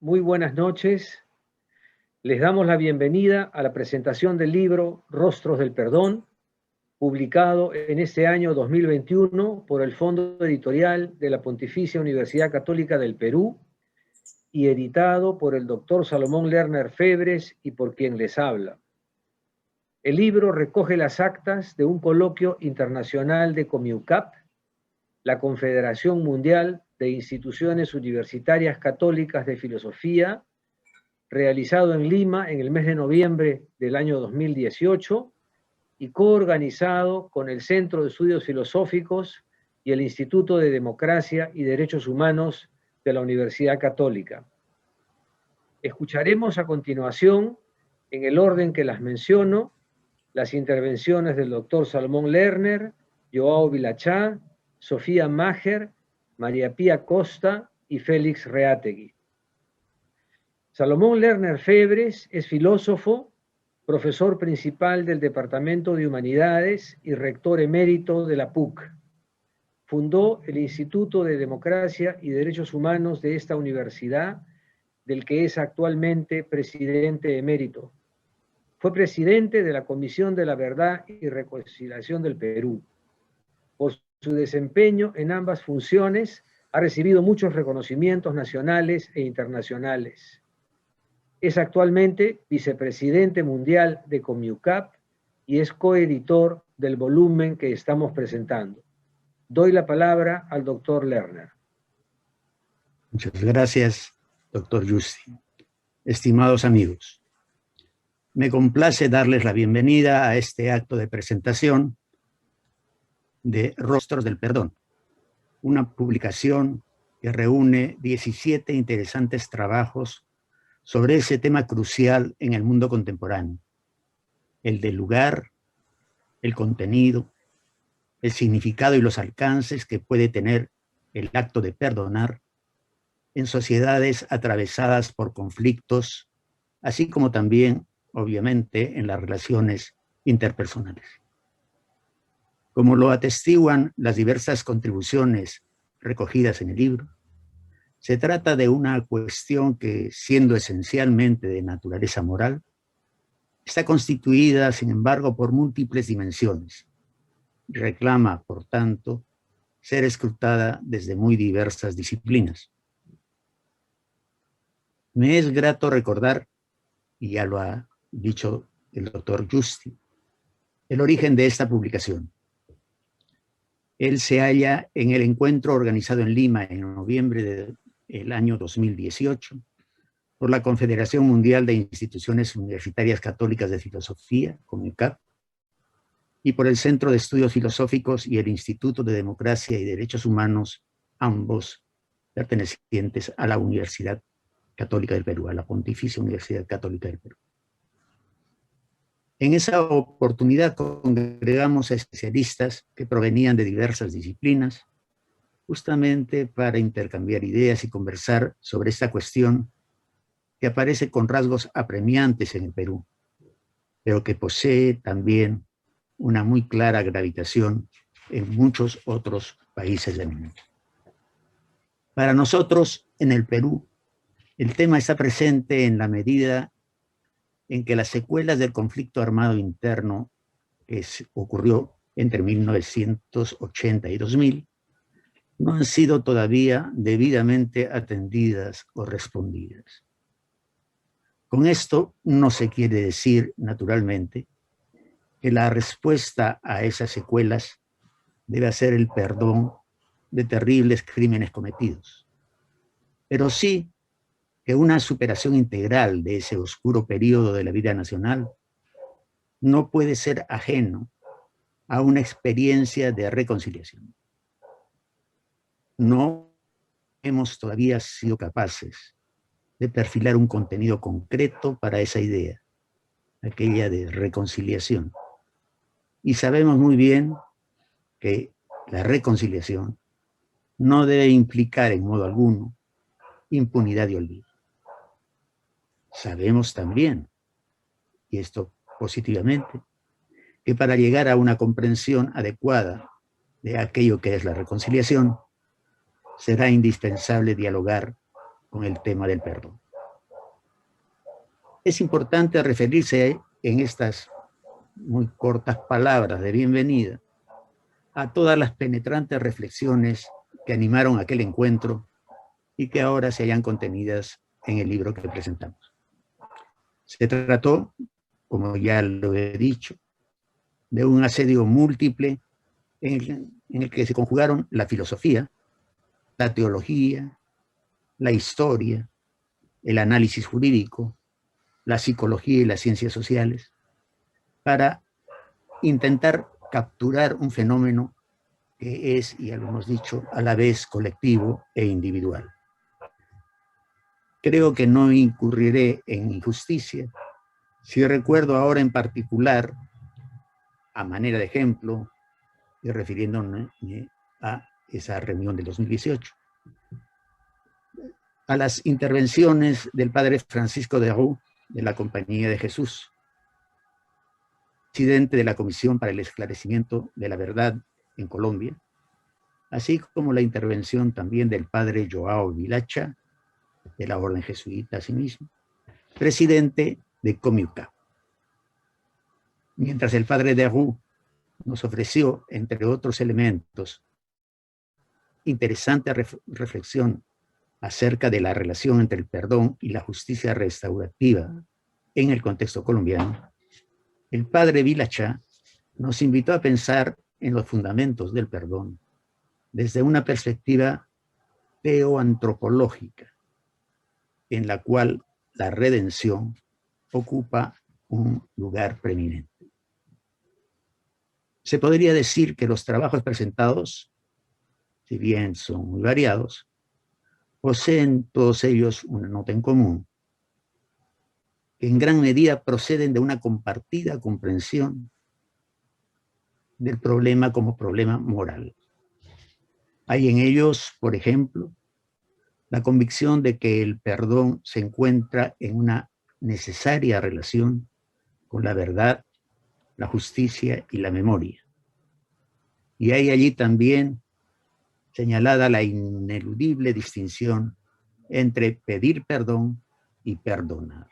Muy buenas noches. Les damos la bienvenida a la presentación del libro Rostros del Perdón, publicado en este año 2021 por el Fondo Editorial de la Pontificia Universidad Católica del Perú y editado por el doctor Salomón Lerner Febres y por quien les habla. El libro recoge las actas de un coloquio internacional de COMIUCAP, la Confederación Mundial de Instituciones Universitarias Católicas de Filosofía, realizado en Lima en el mes de noviembre del año 2018 y coorganizado con el Centro de Estudios Filosóficos y el Instituto de Democracia y Derechos Humanos de la Universidad Católica. Escucharemos a continuación, en el orden que las menciono, las intervenciones del doctor Salomón Lerner, Joao Vilachá, Sofía Maher, María Pía Costa y Félix Reátegui. Salomón Lerner Febres es filósofo, profesor principal del Departamento de Humanidades y rector emérito de la PUC. Fundó el Instituto de Democracia y Derechos Humanos de esta universidad, del que es actualmente presidente emérito. Fue presidente de la Comisión de la Verdad y Reconciliación del Perú. Por su desempeño en ambas funciones, ha recibido muchos reconocimientos nacionales e internacionales. Es actualmente vicepresidente mundial de COMIUCAP y es coeditor del volumen que estamos presentando. Doy la palabra al doctor Lerner. Muchas gracias, doctor Justi. Estimados amigos, me complace darles la bienvenida a este acto de presentación de Rostros del Perdón, una publicación que reúne 17 interesantes trabajos sobre ese tema crucial en el mundo contemporáneo, el del lugar, el contenido, el significado y los alcances que puede tener el acto de perdonar en sociedades atravesadas por conflictos, así como también, obviamente, en las relaciones interpersonales. Como lo atestiguan las diversas contribuciones recogidas en el libro, se trata de una cuestión que, siendo esencialmente de naturaleza moral, está constituida, sin embargo, por múltiples dimensiones y reclama, por tanto, ser escrutada desde muy diversas disciplinas. Me es grato recordar, y ya lo ha dicho el doctor Justi, el origen de esta publicación. Él se halla en el encuentro organizado en Lima en noviembre del año 2018 por la Confederación Mundial de Instituciones Universitarias Católicas de Filosofía, COMIUCAP, y por el Centro de Estudios Filosóficos y el Instituto de Democracia y Derechos Humanos, ambos pertenecientes a la Universidad Católica del Perú, a la Pontificia Universidad Católica del Perú. En esa oportunidad congregamos a especialistas que provenían de diversas disciplinas, justamente para intercambiar ideas y conversar sobre esta cuestión que aparece con rasgos apremiantes en el Perú, pero que posee también una muy clara gravitación en muchos otros países del mundo. Para nosotros, en el Perú, el tema está presente en la medida en que las secuelas del conflicto armado interno que ocurrió entre 1980 y 2000 no han sido todavía debidamente atendidas o respondidas. Con esto no se quiere decir, naturalmente, que la respuesta a esas secuelas debe ser el perdón de terribles crímenes cometidos, pero sí que una superación integral de ese oscuro periodo de la vida nacional no puede ser ajeno a una experiencia de reconciliación. No hemos todavía sido capaces de perfilar un contenido concreto para esa idea, aquella de reconciliación. Y sabemos muy bien que la reconciliación no debe implicar en modo alguno impunidad y olvido. Sabemos también, y esto positivamente, que para llegar a una comprensión adecuada de aquello que es la reconciliación, será indispensable dialogar con el tema del perdón. Es importante referirse en estas muy cortas palabras de bienvenida a todas las penetrantes reflexiones que animaron aquel encuentro y que ahora se hallan contenidas en el libro que presentamos. Se trató, como ya lo he dicho, de un asedio múltiple en el que se conjugaron la filosofía, la teología, la historia, el análisis jurídico, la psicología y las ciencias sociales, para intentar capturar un fenómeno que es, ya lo hemos dicho, a la vez colectivo e individual. Creo que no incurriré en injusticia si recuerdo ahora en particular, a manera de ejemplo, y refiriéndome a esa reunión del 2018, a las intervenciones del padre Francisco de Roux, de la Compañía de Jesús, presidente de la Comisión para el Esclarecimiento de la Verdad en Colombia, así como la intervención también del padre Joao Vilacha, de la Orden Jesuita asimismo, presidente de Comiuca. Mientras el padre de Roux nos ofreció, entre otros elementos, interesante reflexión acerca de la relación entre el perdón y la justicia restaurativa en el contexto colombiano, el padre Vilacha nos invitó a pensar en los fundamentos del perdón desde una perspectiva teoantropológica, en la cual la redención ocupa un lugar preeminente. Se podría decir que los trabajos presentados, si bien son muy variados, poseen todos ellos una nota en común, que en gran medida proceden de una compartida comprensión del problema como problema moral. Hay en ellos, por ejemplo, la convicción de que el perdón se encuentra en una necesaria relación con la verdad, la justicia y la memoria. Y hay allí también señalada la ineludible distinción entre pedir perdón y perdonar.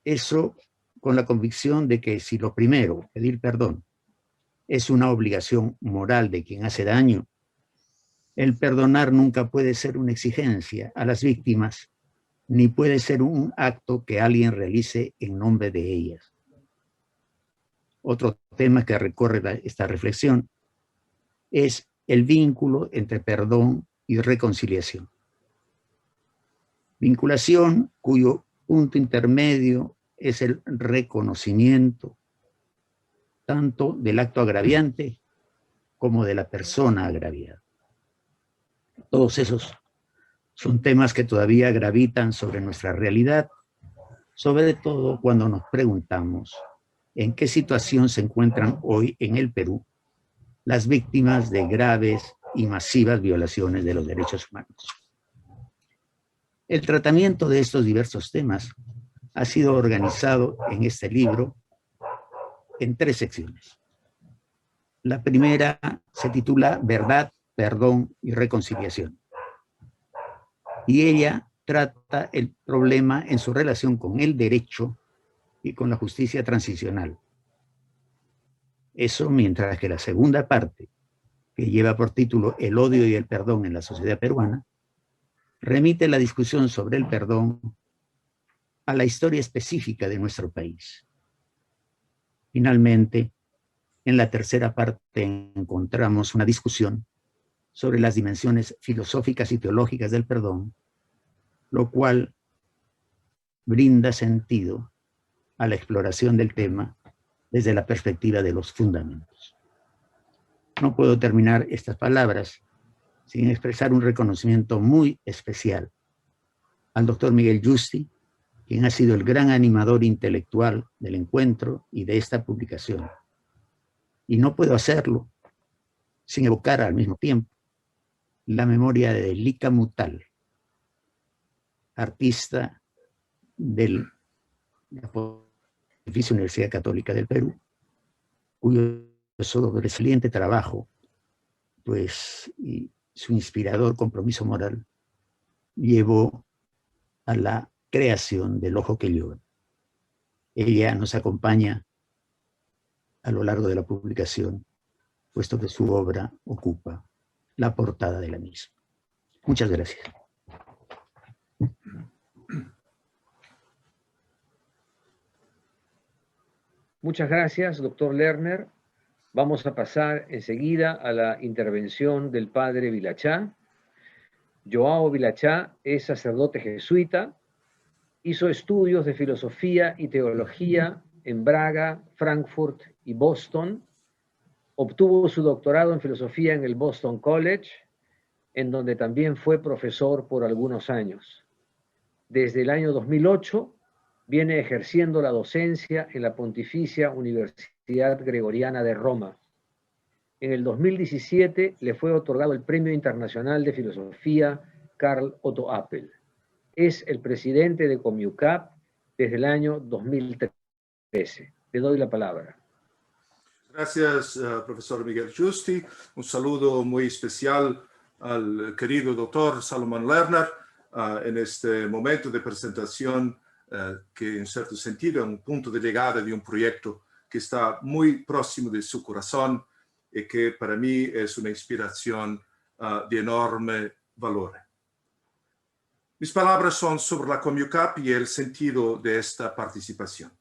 Eso con la convicción de que si lo primero, pedir perdón, es una obligación moral de quien hace daño, el perdonar nunca puede ser una exigencia a las víctimas, ni puede ser un acto que alguien realice en nombre de ellas. Otro tema que recorre esta reflexión es el vínculo entre perdón y reconciliación. Vinculación cuyo punto intermedio es el reconocimiento tanto del acto agraviante como de la persona agraviada. Todos esos son temas que todavía gravitan sobre nuestra realidad, sobre todo cuando nos preguntamos en qué situación se encuentran hoy en el Perú las víctimas de graves y masivas violaciones de los derechos humanos. El tratamiento de estos diversos temas ha sido organizado en este libro en 3 secciones. La primera se titula Verdad, Perdón y Reconciliación. Y ella trata el problema en su relación con el derecho y con la justicia transicional. Eso mientras que la segunda parte, que lleva por título El odio y el perdón en la sociedad peruana, remite la discusión sobre el perdón a la historia específica de nuestro país. Finalmente, en la tercera parte encontramos una discusión sobre las dimensiones filosóficas y teológicas del perdón, lo cual brinda sentido a la exploración del tema desde la perspectiva de los fundamentos. No puedo terminar estas palabras sin expresar un reconocimiento muy especial al doctor Miguel Yusti, quien ha sido el gran animador intelectual del encuentro y de esta publicación. Y no puedo hacerlo sin evocar al mismo tiempo la memoria de Lica Mutal, artista de la Pontificia Universidad Católica del Perú, cuyo sobresaliente trabajo, pues, y su inspirador compromiso moral llevó a la creación del ojo que llora. Ella nos acompaña a lo largo de la publicación, puesto que su obra ocupa la portada de la misma. Muchas gracias. Muchas gracias, doctor Lerner. Vamos a pasar enseguida a la intervención del padre Vilachá. Joao Vilachá es sacerdote jesuita, hizo estudios de filosofía y teología en Braga, Frankfurt y Boston. Obtuvo su doctorado en filosofía en el Boston College, en donde también fue profesor por algunos años. Desde el año 2008 viene ejerciendo la docencia en la Pontificia Universidad Gregoriana de Roma. En el 2017 le fue otorgado el Premio Internacional de Filosofía Karl Otto Appel. Es el presidente de Comiucap desde el año 2013. Le doy la palabra. Gracias, profesor Miguel Justi. Un saludo muy especial al querido doctor Salomón Lerner en este momento de presentación que en cierto sentido es un punto de llegada de un proyecto que está muy próximo de su corazón y que para mí es una inspiración de enorme valor. Mis palabras son sobre la Comiucap y el sentido de esta participación.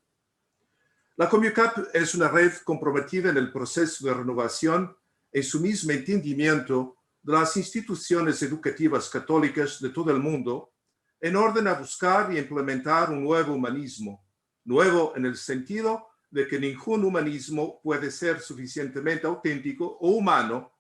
La Comiucap es una red comprometida en el proceso de renovación en su mismo entendimiento de las instituciones educativas católicas de todo el mundo en orden a buscar y implementar un nuevo humanismo, nuevo en el sentido de que ningún humanismo puede ser suficientemente auténtico o humano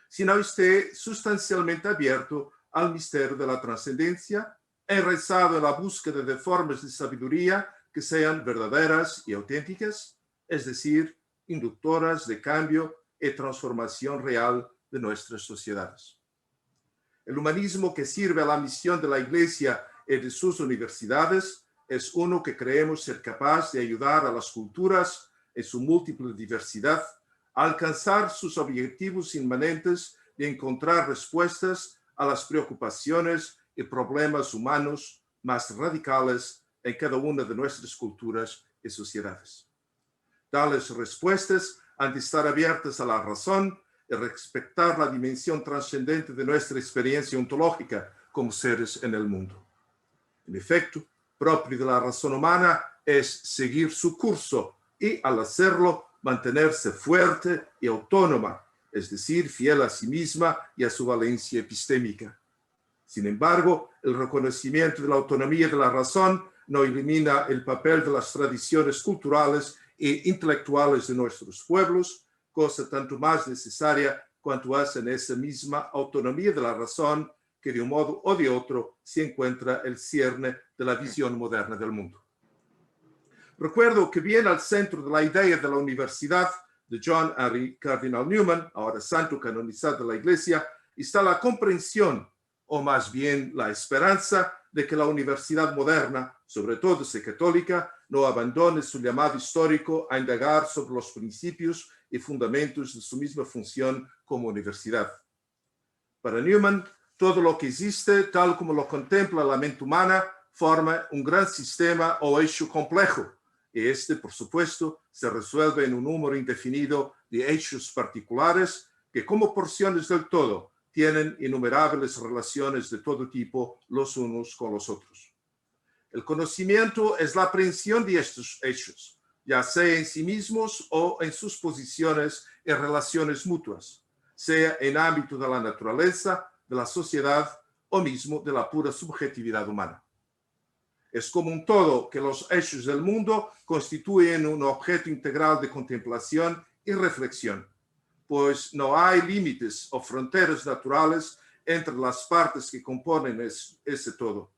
si no esté sustancialmente abierto al misterio de la trascendencia, enraizado en la búsqueda de formas de sabiduría que sean verdaderas y auténticas, es decir, inductoras de cambio y transformación real de nuestras sociedades. El humanismo que sirve a la misión de la Iglesia y de sus universidades es uno que creemos ser capaz de ayudar a las culturas en su múltiple diversidad a alcanzar sus objetivos inmanentes de encontrar respuestas a las preocupaciones y problemas humanos más radicales en cada una de nuestras culturas y sociedades. Tales respuestas han de estar abiertas a la razón y respetar la dimensión trascendente de nuestra experiencia ontológica como seres en el mundo. En efecto, propio de la razón humana es seguir su curso y, al hacerlo, mantenerse fuerte y autónoma, es decir, fiel a sí misma y a su valencia epistémica. Sin embargo, el reconocimiento de la autonomía de la razón no elimina el papel de las tradiciones culturales e intelectuales de nuestros pueblos, cosa tanto más necesaria cuanto hace en esa misma autonomía de la razón que de un modo o de otro se encuentra el cierne de la visión moderna del mundo. Recuerdo que bien al centro de la idea de la universidad de John Henry Cardinal Newman, ahora santo canonizado de la Iglesia, está la comprensión, o más bien la esperanza, de que la universidad moderna, sobre todo si católica, no abandone su llamado histórico a indagar sobre los principios y fundamentos de su misma función como universidad. Para Newman, todo lo que existe, tal como lo contempla la mente humana, forma un gran sistema o eixo complejo, y este, por supuesto, se resuelve en un número indefinido de eixos particulares que, como porciones del todo, tienen innumerables relaciones de todo tipo los unos con los otros. El conocimiento es la aprehensión de estos hechos, ya sea en sí mismos o en sus posiciones y relaciones mutuas, sea en ámbito de la naturaleza, de la sociedad o mismo de la pura subjetividad humana. Es como un todo que los hechos del mundo constituyen un objeto integral de contemplación y reflexión, pues no hay límites o fronteras naturales entre las partes que componen ese todo.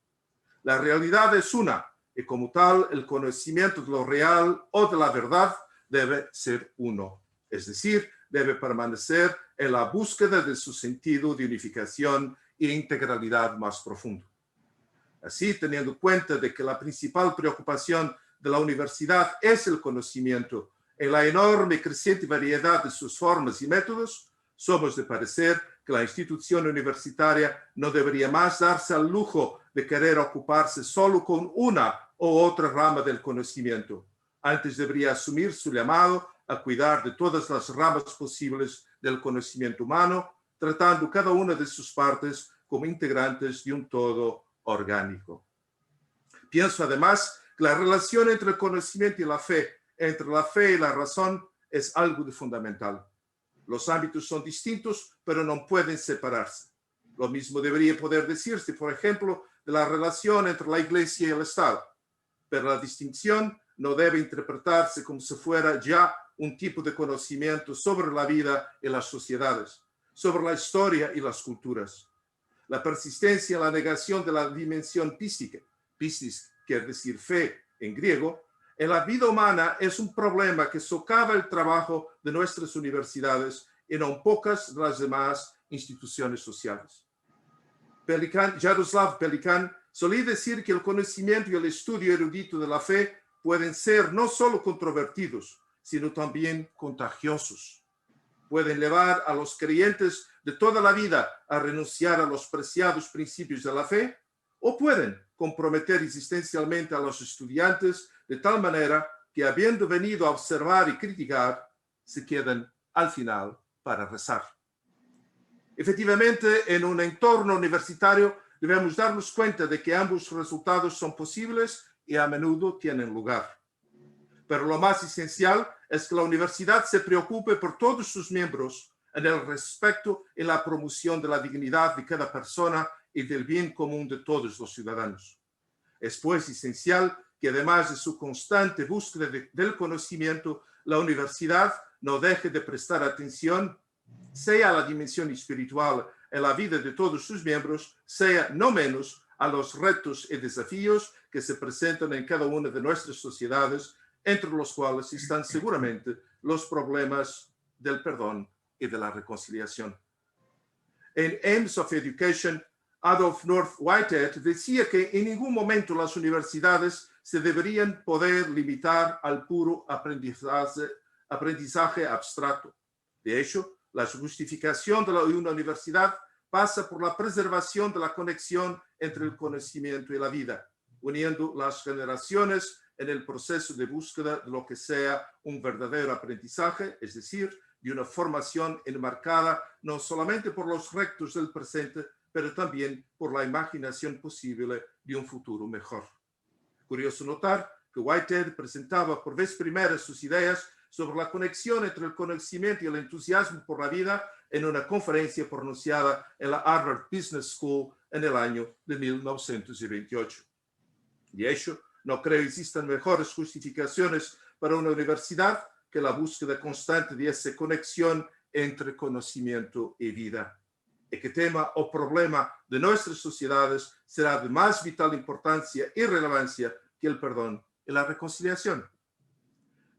La realidad es una, y como tal, el conocimiento de lo real o de la verdad debe ser uno, es decir, debe permanecer en la búsqueda de su sentido de unificación e integralidad más profundo. Así, teniendo cuenta de que la principal preocupación de la universidad es el conocimiento en la enorme y creciente variedad de sus formas y métodos, somos de parecer que la institución universitaria no debería más darse al lujo de querer ocuparse solo con una u otra rama del conocimiento. Antes debería asumir su llamado a cuidar de todas las ramas posibles del conocimiento humano, tratando cada una de sus partes como integrantes de un todo orgánico. Pienso además que la relación entre el conocimiento y la fe, entre la fe y la razón, es algo de fundamental. Los ámbitos son distintos, pero no pueden separarse. Lo mismo debería poder decirse, por ejemplo, de la relación entre la Iglesia y el Estado. Pero la distinción no debe interpretarse como si fuera ya un tipo de conocimiento sobre la vida y las sociedades, sobre la historia y las culturas. La persistencia en la negación de la dimensión psíquica, pistis quiere decir fe en griego, en la vida humana es un problema que socava el trabajo de nuestras universidades y no pocas de las demás instituciones sociales. Jaroslav Pelikan solía decir que el conocimiento y el estudio erudito de la fe pueden ser no solo controvertidos, sino también contagiosos. Pueden llevar a los creyentes de toda la vida a renunciar a los preciados principios de la fe, o pueden comprometer existencialmente a los estudiantes de tal manera que, habiendo venido a observar y criticar, se quedan al final para rezar. Efectivamente, en un entorno universitario debemos darnos cuenta de que ambos resultados son posibles y a menudo tienen lugar. Pero lo más esencial es que la universidad se preocupe por todos sus miembros en el respeto y la promoción de la dignidad de cada persona y del bien común de todos los ciudadanos. Es pues esencial que, además de su constante búsqueda del conocimiento, la universidad no deje de prestar atención, sea a la dimensión espiritual en la vida de todos sus miembros, sea no menos a los retos y desafíos que se presentan en cada una de nuestras sociedades, entre los cuales están seguramente los problemas del perdón y de la reconciliación. En Aims of Education, Adolf North Whitehead decía que en ningún momento las universidades se deberían poder limitar al puro aprendizaje abstracto. De hecho, la justificación de una universidad pasa por la preservación de la conexión entre el conocimiento y la vida, uniendo las generaciones en el proceso de búsqueda de lo que sea un verdadero aprendizaje, es decir, de una formación enmarcada no solamente por los retos del presente, pero también por la imaginación posible de un futuro mejor. Curioso notar que Whitehead presentaba por vez primera sus ideas sobre la conexión entre el conocimiento y el entusiasmo por la vida en una conferencia pronunciada en la Harvard Business School en el año de 1928. De hecho, no creo que existan mejores justificaciones para una universidad que la búsqueda constante de esa conexión entre conocimiento y vida. Y que tema o problema de nuestras sociedades será de más vital importancia y relevancia que el perdón y la reconciliación.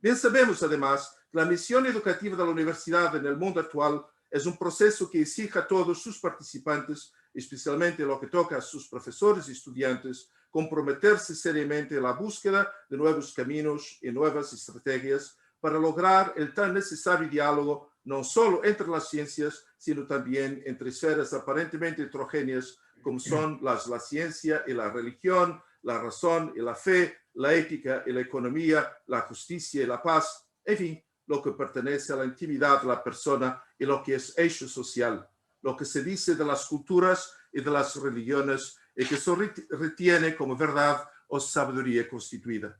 Bien sabemos, además, que la misión educativa de la universidad en el mundo actual es un proceso que exige a todos sus participantes, especialmente en lo que toca a sus profesores y estudiantes, comprometerse seriamente en la búsqueda de nuevos caminos y nuevas estrategias para lograr el tan necesario diálogo no solo entre las ciencias, sino también entre esferas aparentemente heterogéneas como son la ciencia y la religión, la razón y la fe, la ética y la economía, la justicia y la paz, en fin, lo que pertenece a la intimidad de la persona y lo que es hecho social, lo que se dice de las culturas y de las religiones y que se retiene como verdad o sabiduría constituida.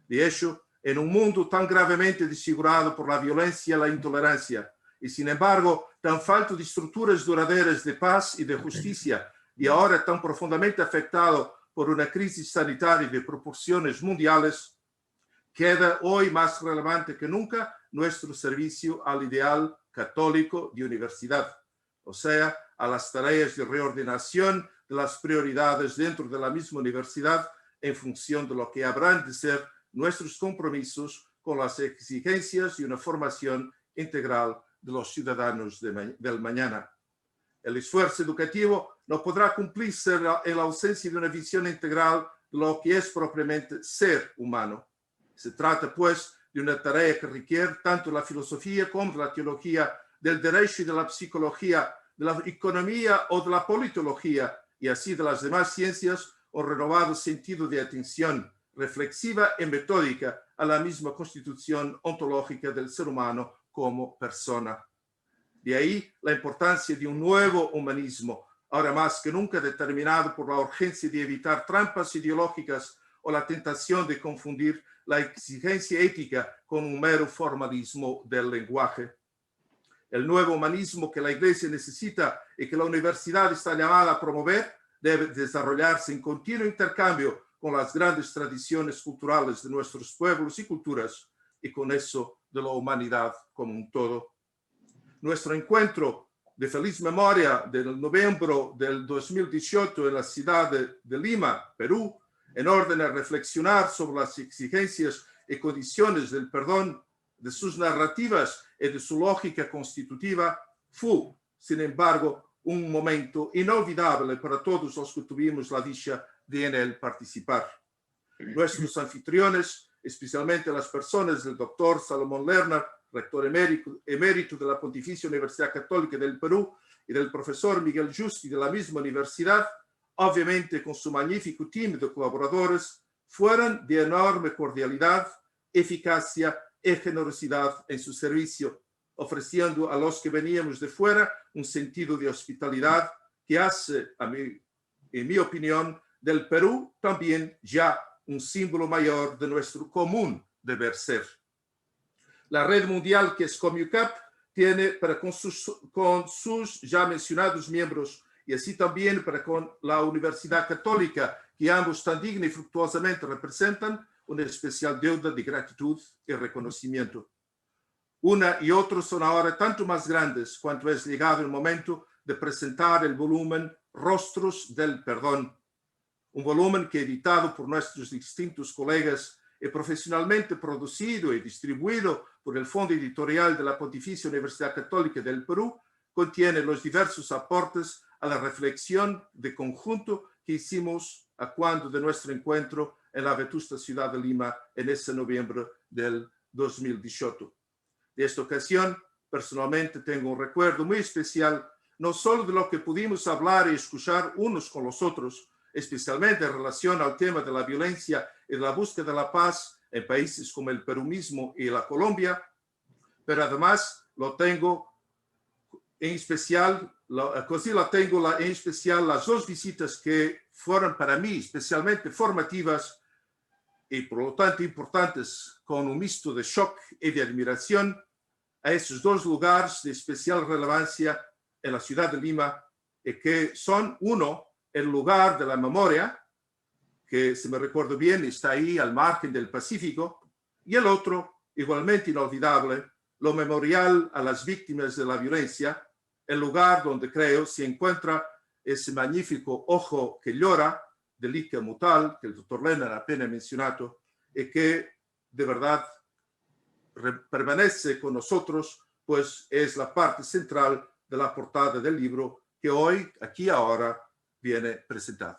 De hecho, en un mundo tan gravemente desfigurado por la violencia y la intolerancia, y sin embargo tan falto de estructuras duraderas de paz y de justicia, y ahora tan profundamente afectado por una crisis sanitaria de proporciones mundiales, queda hoy más relevante que nunca nuestro servicio al ideal católico de universidad, o sea, a las tareas de reordenación de las prioridades dentro de la misma universidad en función de lo que habrán de ser nuestros compromisos con las exigencias de una formación integral de los ciudadanos del mañana. El esfuerzo educativo no podrá cumplirse en la ausencia de una visión integral de lo que es propiamente ser humano. Se trata, pues, de una tarea que requiere tanto la filosofía como la teología, del derecho y de la psicología, de la economía o de la politología, y así de las demás ciencias, un renovado sentido de atención reflexiva y metódica a la misma constitución ontológica del ser humano como persona. De ahí la importancia de un nuevo humanismo, ahora más que nunca determinado por la urgencia de evitar trampas ideológicas o la tentación de confundir la exigencia ética con un mero formalismo del lenguaje. El nuevo humanismo que la Iglesia necesita y que la universidad está llamada a promover debe desarrollarse en continuo intercambio con las grandes tradiciones culturales de nuestros pueblos y culturas, y con eso de la humanidad como un todo. Nuestro encuentro de feliz memoria del noviembre del 2018 en la ciudad de Lima, Perú, en orden a reflexionar sobre las exigencias y condiciones del perdón, de sus narrativas y de su lógica constitutiva, fue, sin embargo, un momento inolvidable para todos los que tuvimos la dicha de en él participar. Nuestros anfitriones, especialmente las personas del doctor Salomón Lerner, rector emérito de la Pontificia Universidad Católica del Perú, y del profesor Miguel Justi de la misma universidad, obviamente con su magnífico team de colaboradores, fueron de enorme cordialidad, eficacia y generosidad en su servicio, ofreciendo a los que veníamos de fuera un sentido de hospitalidad que hace, en mi opinión, del Perú también ya un símbolo mayor de nuestro común deber ser. La red mundial que es Comucap tiene para con sus ya mencionados miembros, y así también para con la Universidad Católica, que ambos tan digna y fructuosamente representan, una especial deuda de gratitud y reconocimiento. Una y otro son ahora tanto más grandes cuanto es llegado el momento de presentar el volumen Rostros del Perdón, un volumen que, editado por nuestros distintos colegas y profesionalmente producido y distribuido por el Fondo Editorial de la Pontificia Universidad Católica del Perú, contiene los diversos aportes a la reflexión de conjunto que hicimos a cuando de nuestro encuentro en la vetusta ciudad de Lima en ese noviembre del 2018. De esta ocasión, personalmente tengo un recuerdo muy especial, no solo de lo que pudimos hablar y escuchar unos con los otros, especialmente en relación al tema de la violencia y de la búsqueda de la paz en países como el Perú mismo y la Colombia, pero además lo tengo en especial, en especial las dos visitas que fueron para mí especialmente formativas y por lo tanto importantes, con un mixto de shock y de admiración, a esos dos lugares de especial relevancia en la ciudad de Lima, y que son, uno, el lugar de la memoria, que si me recuerdo bien está ahí al margen del Pacífico, y el otro, igualmente inolvidable, lo memorial a las víctimas de la violencia, el lugar donde creo se encuentra ese magnífico ojo que llora de Licia Mutal, que el doctor Lerner apenas ha mencionado, y que de verdad permanece con nosotros, pues es la parte central de la portada del libro que hoy, aquí ahora, viene presentado.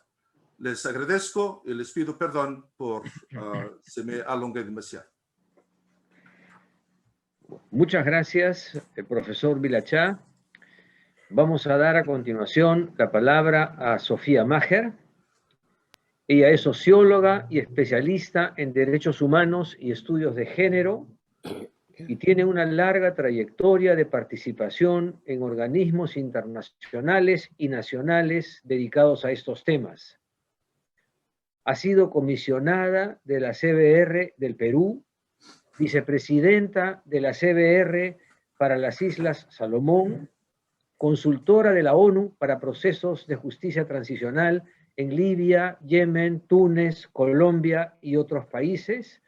Les agradezco y les pido perdón por se me alongué demasiado. Muchas gracias, profesor Vilachá. Vamos a dar a continuación la palabra a Sofía Maher. Ella es socióloga y especialista en derechos humanos y estudios de género y tiene una larga trayectoria de participación en organismos internacionales y nacionales dedicados a estos temas. Ha sido comisionada de la CBR del Perú, vicepresidenta de la CBR para las Islas Salomón, consultora de la ONU para procesos de justicia transicional en Libia, Yemen, Túnez, Colombia y otros países,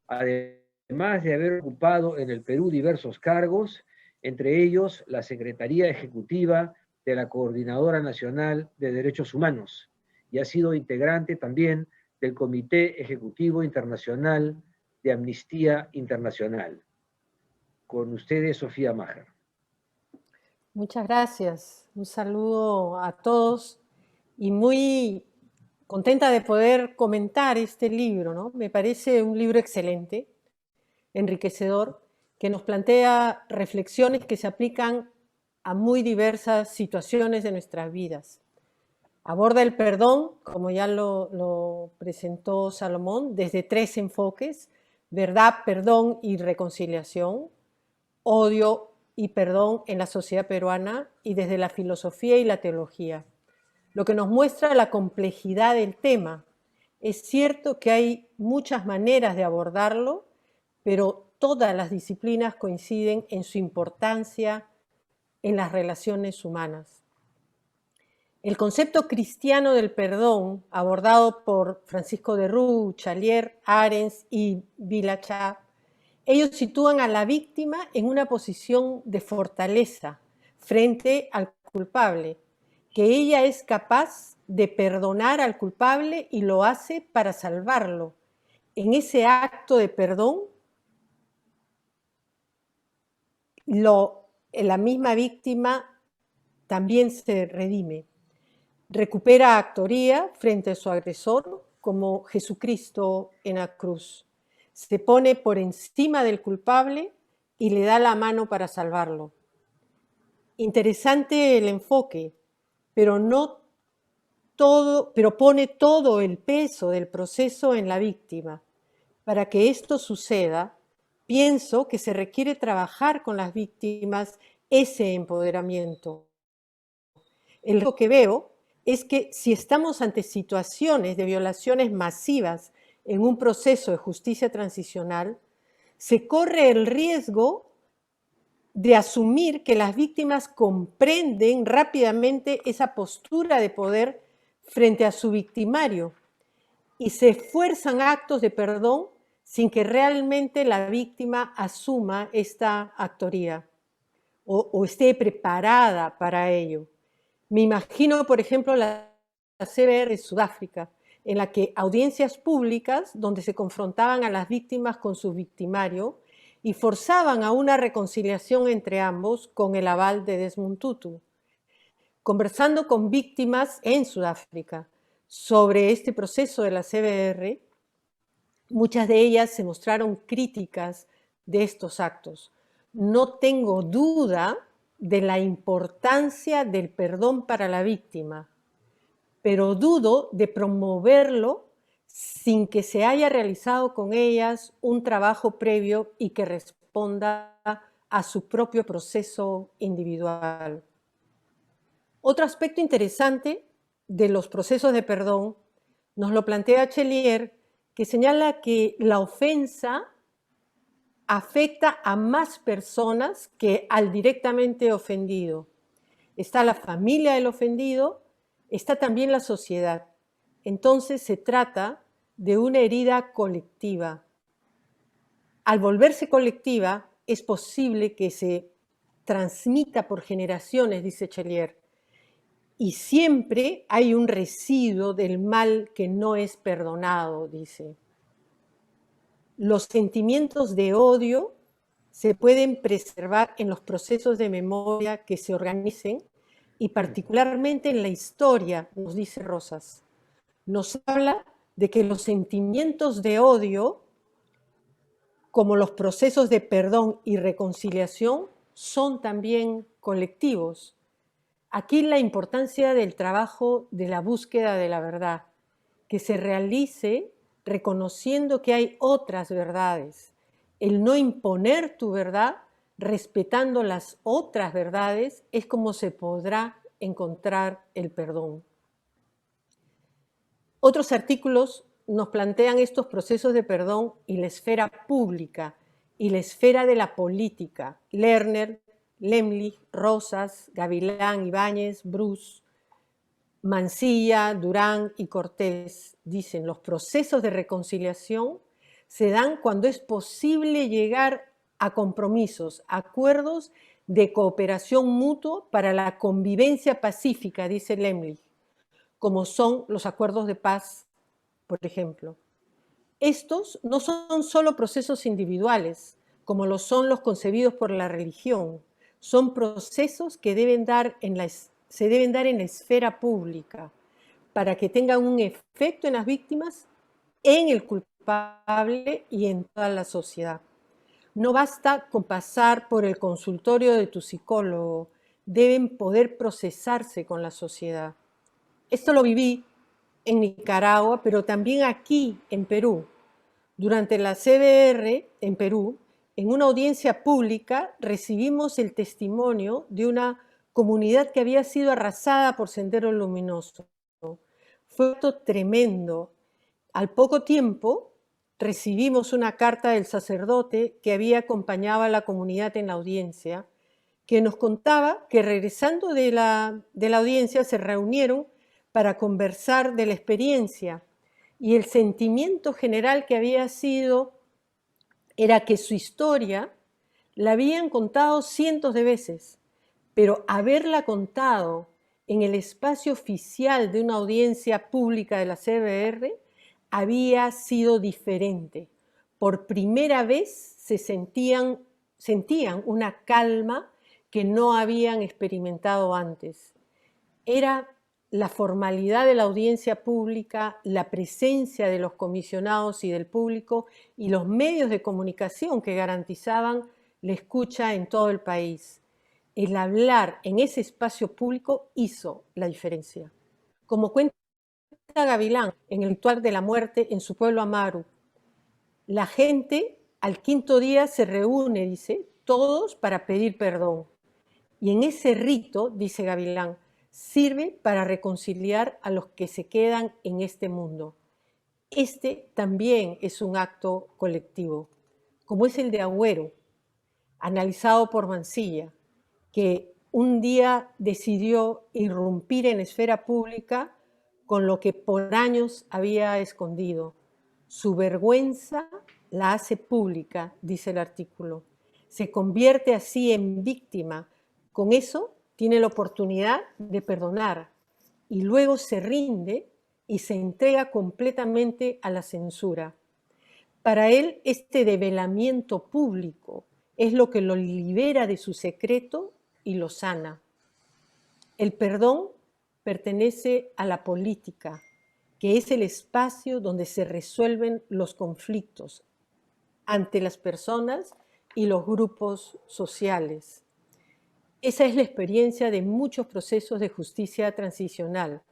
además de haber ocupado en el Perú diversos cargos, entre ellos la Secretaría Ejecutiva de la Coordinadora Nacional de Derechos Humanos, y ha sido integrante también del Comité Ejecutivo Internacional de Amnistía Internacional. Con ustedes, Sofía Maher. Muchas gracias. Un saludo a todos y muy contenta de poder comentar este libro, ¿no? Me parece un libro excelente, enriquecedor, que nos plantea reflexiones que se aplican a muy diversas situaciones de nuestras vidas. Aborda el perdón, como ya lo presentó Salomón, desde 3 enfoques: verdad, perdón y reconciliación, odio y perdón en la sociedad peruana, y desde la filosofía y la teología, lo que nos muestra la complejidad del tema. Es cierto que hay muchas maneras de abordarlo, pero todas las disciplinas coinciden en su importancia en las relaciones humanas. El concepto cristiano del perdón, abordado por Francisco de Roux, Chalier, Arens y Vilachá, ellos sitúan a la víctima en una posición de fortaleza frente al culpable, que ella es capaz de perdonar al culpable y lo hace para salvarlo. En ese acto de perdón, la misma víctima también se redime. Recupera actoría frente a su agresor, como Jesucristo en la cruz. Se pone por encima del culpable y le da la mano para salvarlo. Interesante el enfoque, pero pone todo el peso del proceso en la víctima. Para que esto suceda, pienso que se requiere trabajar con las víctimas ese empoderamiento. El riesgo que veo es que si estamos ante situaciones de violaciones masivas en un proceso de justicia transicional, se corre el riesgo de asumir que las víctimas comprenden rápidamente esa postura de poder frente a su victimario y se esfuerzan actos de perdón sin que realmente la víctima asuma esta actoría o esté preparada para ello. Me imagino, por ejemplo, la CBR de Sudáfrica, en la que audiencias públicas donde se confrontaban a las víctimas con su victimario y forzaban a una reconciliación entre ambos con el aval de Desmond Tutu. Conversando con víctimas en Sudáfrica sobre este proceso de la CBR, muchas de ellas se mostraron críticas de estos actos. No tengo duda de la importancia del perdón para la víctima, pero dudo de promoverlo sin que se haya realizado con ellas un trabajo previo y que responda a su propio proceso individual. Otro aspecto interesante de los procesos de perdón nos lo plantea Chalier, que señala que la ofensa afecta a más personas que al directamente ofendido. Está la familia del ofendido, está también la sociedad. Entonces se trata de una herida colectiva. Al volverse colectiva, es posible que se transmita por generaciones, dice Chalier, y siempre hay un residuo del mal que no es perdonado, dice. Los sentimientos de odio se pueden preservar en los procesos de memoria que se organicen y particularmente en la historia, nos dice Rosas. Nos habla de que los sentimientos de odio, como los procesos de perdón y reconciliación, son también colectivos. Aquí la importancia del trabajo de la búsqueda de la verdad, que se realice reconociendo que hay otras verdades. El no imponer tu verdad, respetando las otras verdades, es como se podrá encontrar el perdón. Otros artículos nos plantean estos procesos de perdón y la esfera pública y la esfera de la política. Lerner, Lemlich, Rosas, Gavilán, Ibáñez, Bruce, Mansilla, Durán y Cortés dicen: los procesos de reconciliación se dan cuando es posible llegar a compromisos, acuerdos de cooperación mutua para la convivencia pacífica, dice Lemlich, como son los acuerdos de paz, por ejemplo. Estos no son solo procesos individuales, como lo son los concebidos por la religión, son procesos que se deben dar en la esfera pública para que tengan un efecto en las víctimas, en el culpable y en toda la sociedad. No basta con pasar por el consultorio de tu psicólogo, deben poder procesarse con la sociedad. Esto lo viví en Nicaragua, pero también aquí en Perú. Durante la CBR en Perú, en una audiencia pública, recibimos el testimonio de una comunidad que había sido arrasada por Sendero Luminoso. Fue algo tremendo. Al poco tiempo, recibimos una carta del sacerdote que había acompañado a la comunidad en la audiencia, que nos contaba que regresando de la audiencia se reunieron para conversar de la experiencia, y el sentimiento general que había sido era que su historia la habían contado cientos de veces, pero haberla contado en el espacio oficial de una audiencia pública de la CBR había sido diferente. Por primera vez se sentían una calma que no habían experimentado antes. Era la formalidad de la audiencia pública, la presencia de los comisionados y del público y los medios de comunicación que garantizaban la escucha en todo el país. El hablar en ese espacio público hizo la diferencia. Como cuenta Gavilán en el ritual de la muerte en su pueblo Amaru, la gente al quinto día se reúne, dice, todos para pedir perdón. Y en ese rito, dice Gavilán, sirve para reconciliar a los que se quedan en este mundo. Este también es un acto colectivo, como es el de Agüero, analizado por Mansilla, que un día decidió irrumpir en la esfera pública con lo que por años había escondido. Su vergüenza la hace pública, dice el artículo. Se convierte así en víctima. Con eso tiene la oportunidad de perdonar y luego se rinde y se entrega completamente a la censura. Para él, este develamiento público es lo que lo libera de su secreto y lo sana. El perdón pertenece a la política, que es el espacio donde se resuelven los conflictos ante las personas y los grupos sociales. Esa es la experiencia de muchos procesos de justicia transicional,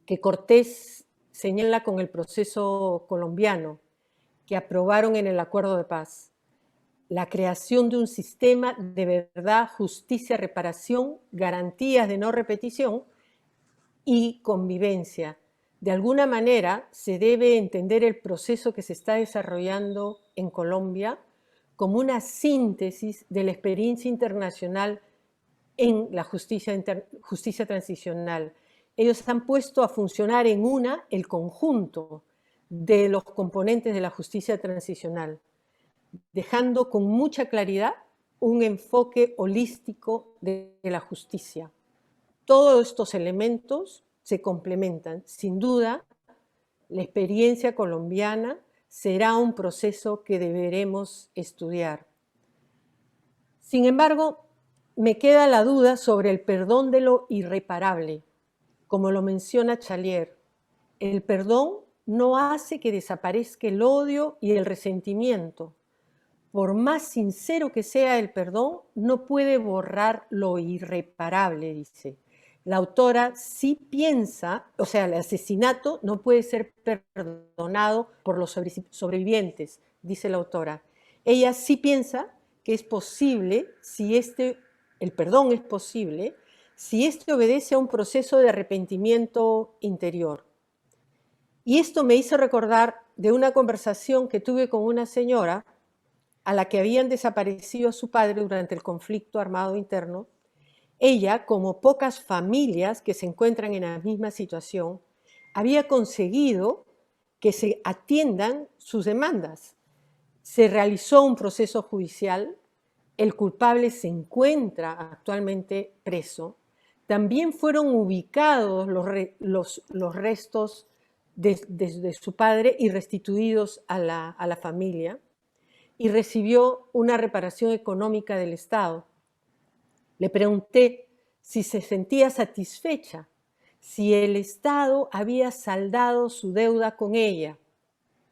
que Cortés señala con el proceso colombiano, que aprobaron en el Acuerdo de Paz. La creación de un sistema de verdad, justicia, reparación, garantías de no repetición y convivencia. De alguna manera se debe entender el proceso que se está desarrollando en Colombia como una síntesis de la experiencia internacional en la justicia transicional. Ellos han puesto a funcionar en el conjunto de los componentes de la justicia transicional, dejando con mucha claridad un enfoque holístico de la justicia. Todos estos elementos se complementan. Sin duda, la experiencia colombiana será un proceso que deberemos estudiar. Sin embargo, me queda la duda sobre el perdón de lo irreparable. Como lo menciona Chalier, el perdón no hace que desaparezca el odio y el resentimiento. Por más sincero que sea el perdón, no puede borrar lo irreparable, dice. La autora sí piensa, o sea, el asesinato no puede ser perdonado por los sobrevivientes, dice la autora. Ella sí piensa que es posible, el perdón es posible, si obedece a un proceso de arrepentimiento interior. Y esto me hizo recordar de una conversación que tuve con una señora a la que habían desaparecido a su padre durante el conflicto armado interno. Ella, como pocas familias que se encuentran en la misma situación, había conseguido que se atiendan sus demandas. Se realizó un proceso judicial, el culpable se encuentra actualmente preso. También fueron ubicados los restos de su padre y restituidos a la familia, y recibió una reparación económica del Estado. Le pregunté si se sentía satisfecha, si el Estado había saldado su deuda con ella,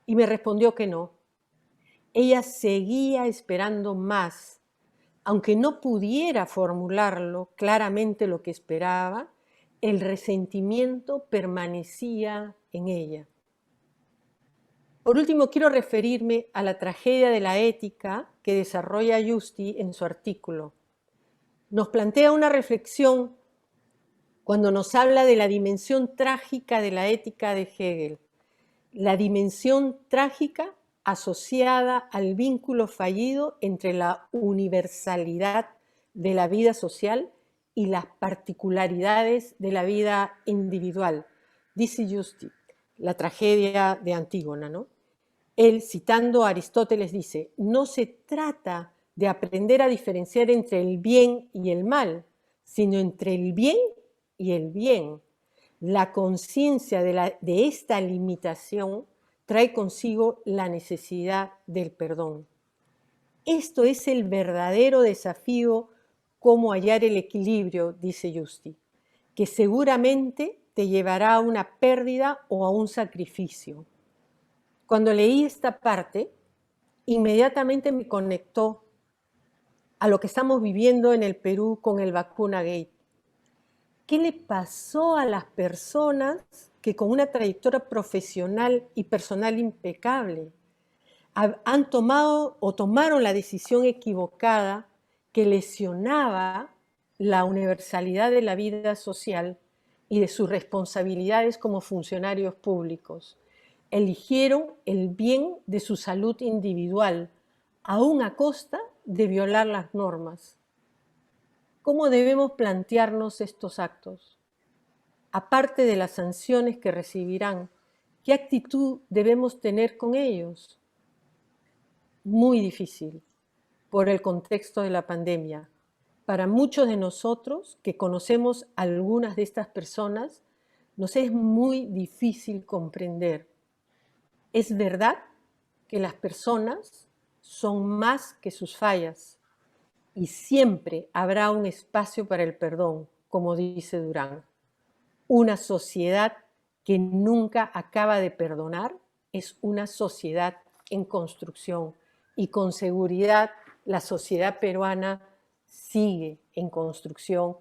y me respondió que no. Ella seguía esperando más, aunque no pudiera formularlo claramente lo que esperaba, el resentimiento permanecía en ella. Por último, quiero referirme a la tragedia de la ética que desarrolla Giusti en su artículo. Nos plantea una reflexión cuando nos habla de la dimensión trágica de la ética de Hegel, la dimensión trágica asociada al vínculo fallido entre la universalidad de la vida social y las particularidades de la vida individual. Dice Giusti, la tragedia de Antígona, ¿no? Él, citando a Aristóteles, dice, no se trata de aprender a diferenciar entre el bien y el mal, sino entre el bien y el bien. La conciencia de esta limitación trae consigo la necesidad del perdón. Esto es el verdadero desafío, cómo hallar el equilibrio, dice Giusti, que seguramente te llevará a una pérdida o a un sacrificio. Cuando leí esta parte, inmediatamente me conectó a lo que estamos viviendo en el Perú con el Vacunagate. ¿Qué le pasó a las personas que con una trayectoria profesional y personal impecable han tomado o tomaron la decisión equivocada que lesionaba la universalidad de la vida social y de sus responsabilidades como funcionarios públicos? Eligieron el bien de su salud individual, aún a costa de violar las normas. ¿Cómo debemos plantearnos estos actos? Aparte de las sanciones que recibirán, ¿qué actitud debemos tener con ellos? Muy difícil, por el contexto de la pandemia. Para muchos de nosotros que conocemos a algunas de estas personas, nos es muy difícil comprender. Es verdad que las personas son más que sus fallas y siempre habrá un espacio para el perdón, como dice Durán. Una sociedad que nunca acaba de perdonar es una sociedad en construcción y con seguridad la sociedad peruana sigue en construcción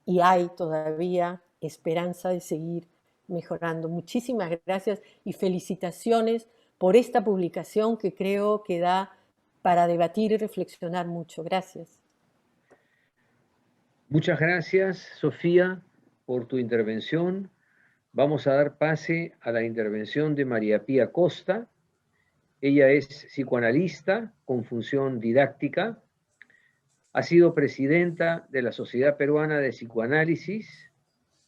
y hay todavía esperanza de seguir mejorando. Muchísimas gracias y felicitaciones por esta publicación que creo que da para debatir y reflexionar mucho. Gracias. Muchas gracias, Sofía, por tu intervención. Vamos a dar pase a la intervención de María Pía Costa. Ella es psicoanalista con función didáctica. Ha sido presidenta de la Sociedad Peruana de Psicoanálisis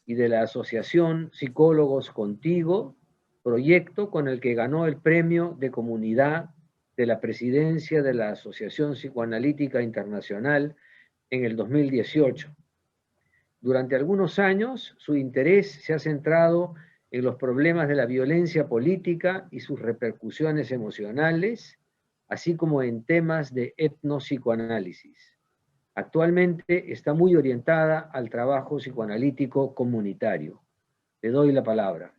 y de la Asociación Psicólogos Contigo, proyecto con el que ganó el premio de comunidad de la presidencia de la Asociación Psicoanalítica Internacional en el 2018. Durante algunos años, su interés se ha centrado en los problemas de la violencia política y sus repercusiones emocionales, así como en temas de etnopsicoanálisis. Actualmente está muy orientada al trabajo psicoanalítico comunitario. Le doy la palabra.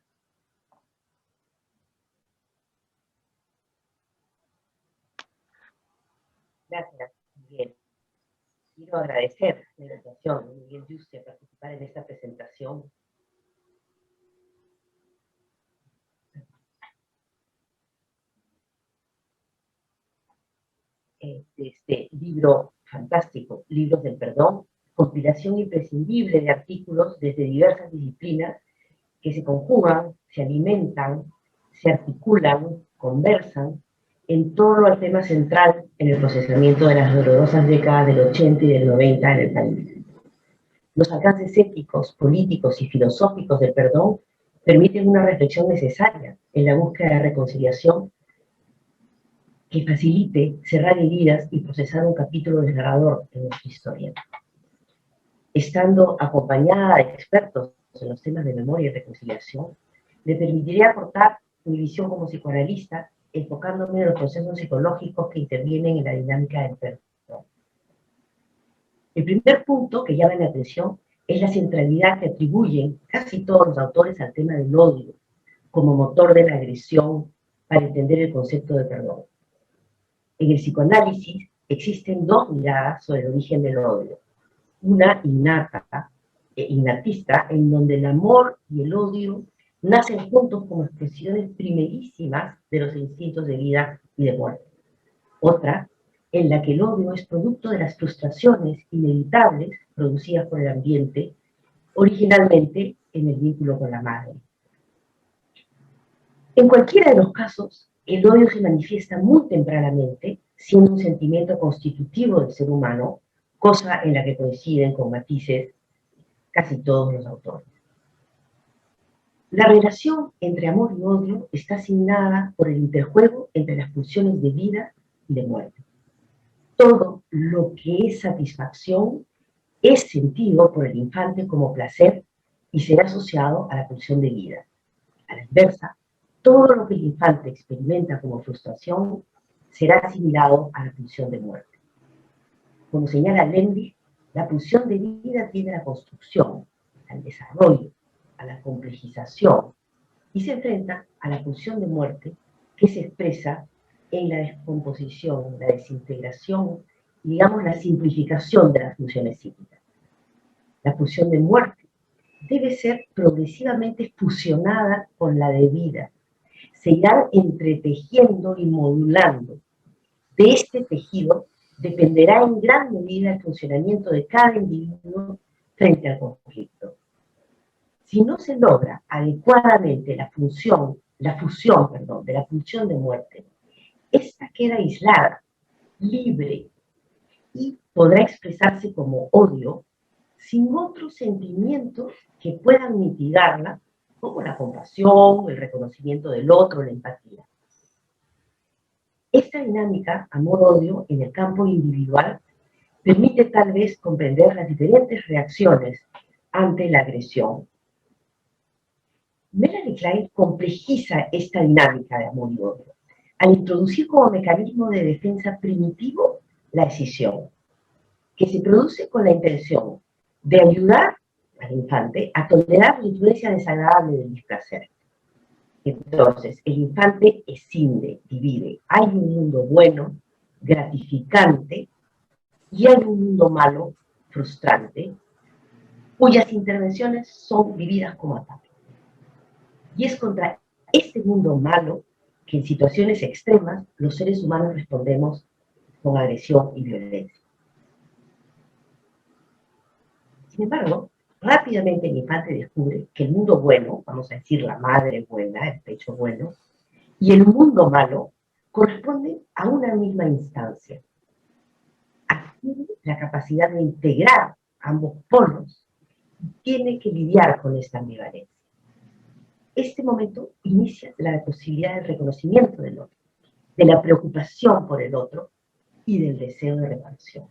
Gracias, Miguel. Quiero agradecer la invitación de Miguel Giusti a participar en esta presentación. De este libro fantástico, Libros del Perdón, compilación imprescindible de artículos desde diversas disciplinas que se conjugan, se alimentan, se articulan, conversan en torno al tema central en el procesamiento de las dolorosas décadas del 80 y del 90 en el país. Los alcances éticos, políticos y filosóficos del perdón permiten una reflexión necesaria en la búsqueda de reconciliación que facilite cerrar heridas y procesar un capítulo desgarrador en nuestra historia. Estando acompañada de expertos en los temas de memoria y reconciliación, me permitiré aportar mi visión como psicoanalista, enfocándome en los procesos psicológicos que intervienen en la dinámica del perdón. El primer punto que llama mi atención es la centralidad que atribuyen casi todos los autores al tema del odio como motor de la agresión para entender el concepto de perdón. En el psicoanálisis existen dos miradas sobre el origen del odio. Una innata, innatista, en donde el amor y el odio nacen juntos como expresiones primerísimas de los instintos de vida y de muerte. Otra, en la que el odio es producto de las frustraciones inevitables producidas por el ambiente, originalmente en el vínculo con la madre. En cualquiera de los casos, el odio se manifiesta muy tempranamente, siendo un sentimiento constitutivo del ser humano, cosa en la que coinciden con matices casi todos los autores. La relación entre amor y odio está asignada por el interjuego entre las pulsiones de vida y de muerte. Todo lo que es satisfacción es sentido por el infante como placer y será asociado a la pulsión de vida. A la inversa, todo lo que el infante experimenta como frustración será asimilado a la pulsión de muerte. Como señala Lemlich, la pulsión de vida tiene a la construcción, al desarrollo, a la complejización, y se enfrenta a la pulsión de muerte que se expresa en la descomposición, la desintegración, digamos la simplificación de las funciones psíquicas. La pulsión de muerte debe ser progresivamente fusionada con la de vida. Se irán entretejiendo y modulando. De este tejido dependerá en gran medida el funcionamiento de cada individuo frente al conflicto. Si no se logra adecuadamente la fusión de la pulsión de muerte, esta queda aislada, libre, y podrá expresarse como odio sin otros sentimientos que puedan mitigarla, como la compasión, el reconocimiento del otro, la empatía. Esta dinámica, amor-odio, en el campo individual, permite tal vez comprender las diferentes reacciones ante la agresión. Melanie Klein complejiza esta dinámica de amor y odio al introducir como mecanismo de defensa primitivo la escisión, que se produce con la intención de ayudar al infante a tolerar la influencia desagradable del displacer. Entonces, el infante escinde, divide. Hay un mundo bueno, gratificante, y hay un mundo malo, frustrante, cuyas intervenciones son vividas como ataque. Y es contra este mundo malo que en situaciones extremas los seres humanos respondemos con agresión y violencia. Sin embargo, rápidamente el infante descubre que el mundo bueno, vamos a decir la madre buena, el pecho bueno, y el mundo malo corresponden a una misma instancia. Adquiere la capacidad de integrar ambos polos y tiene que lidiar con esta ambivalencia. Este momento inicia la posibilidad del reconocimiento del otro, de la preocupación por el otro y del deseo de reparación.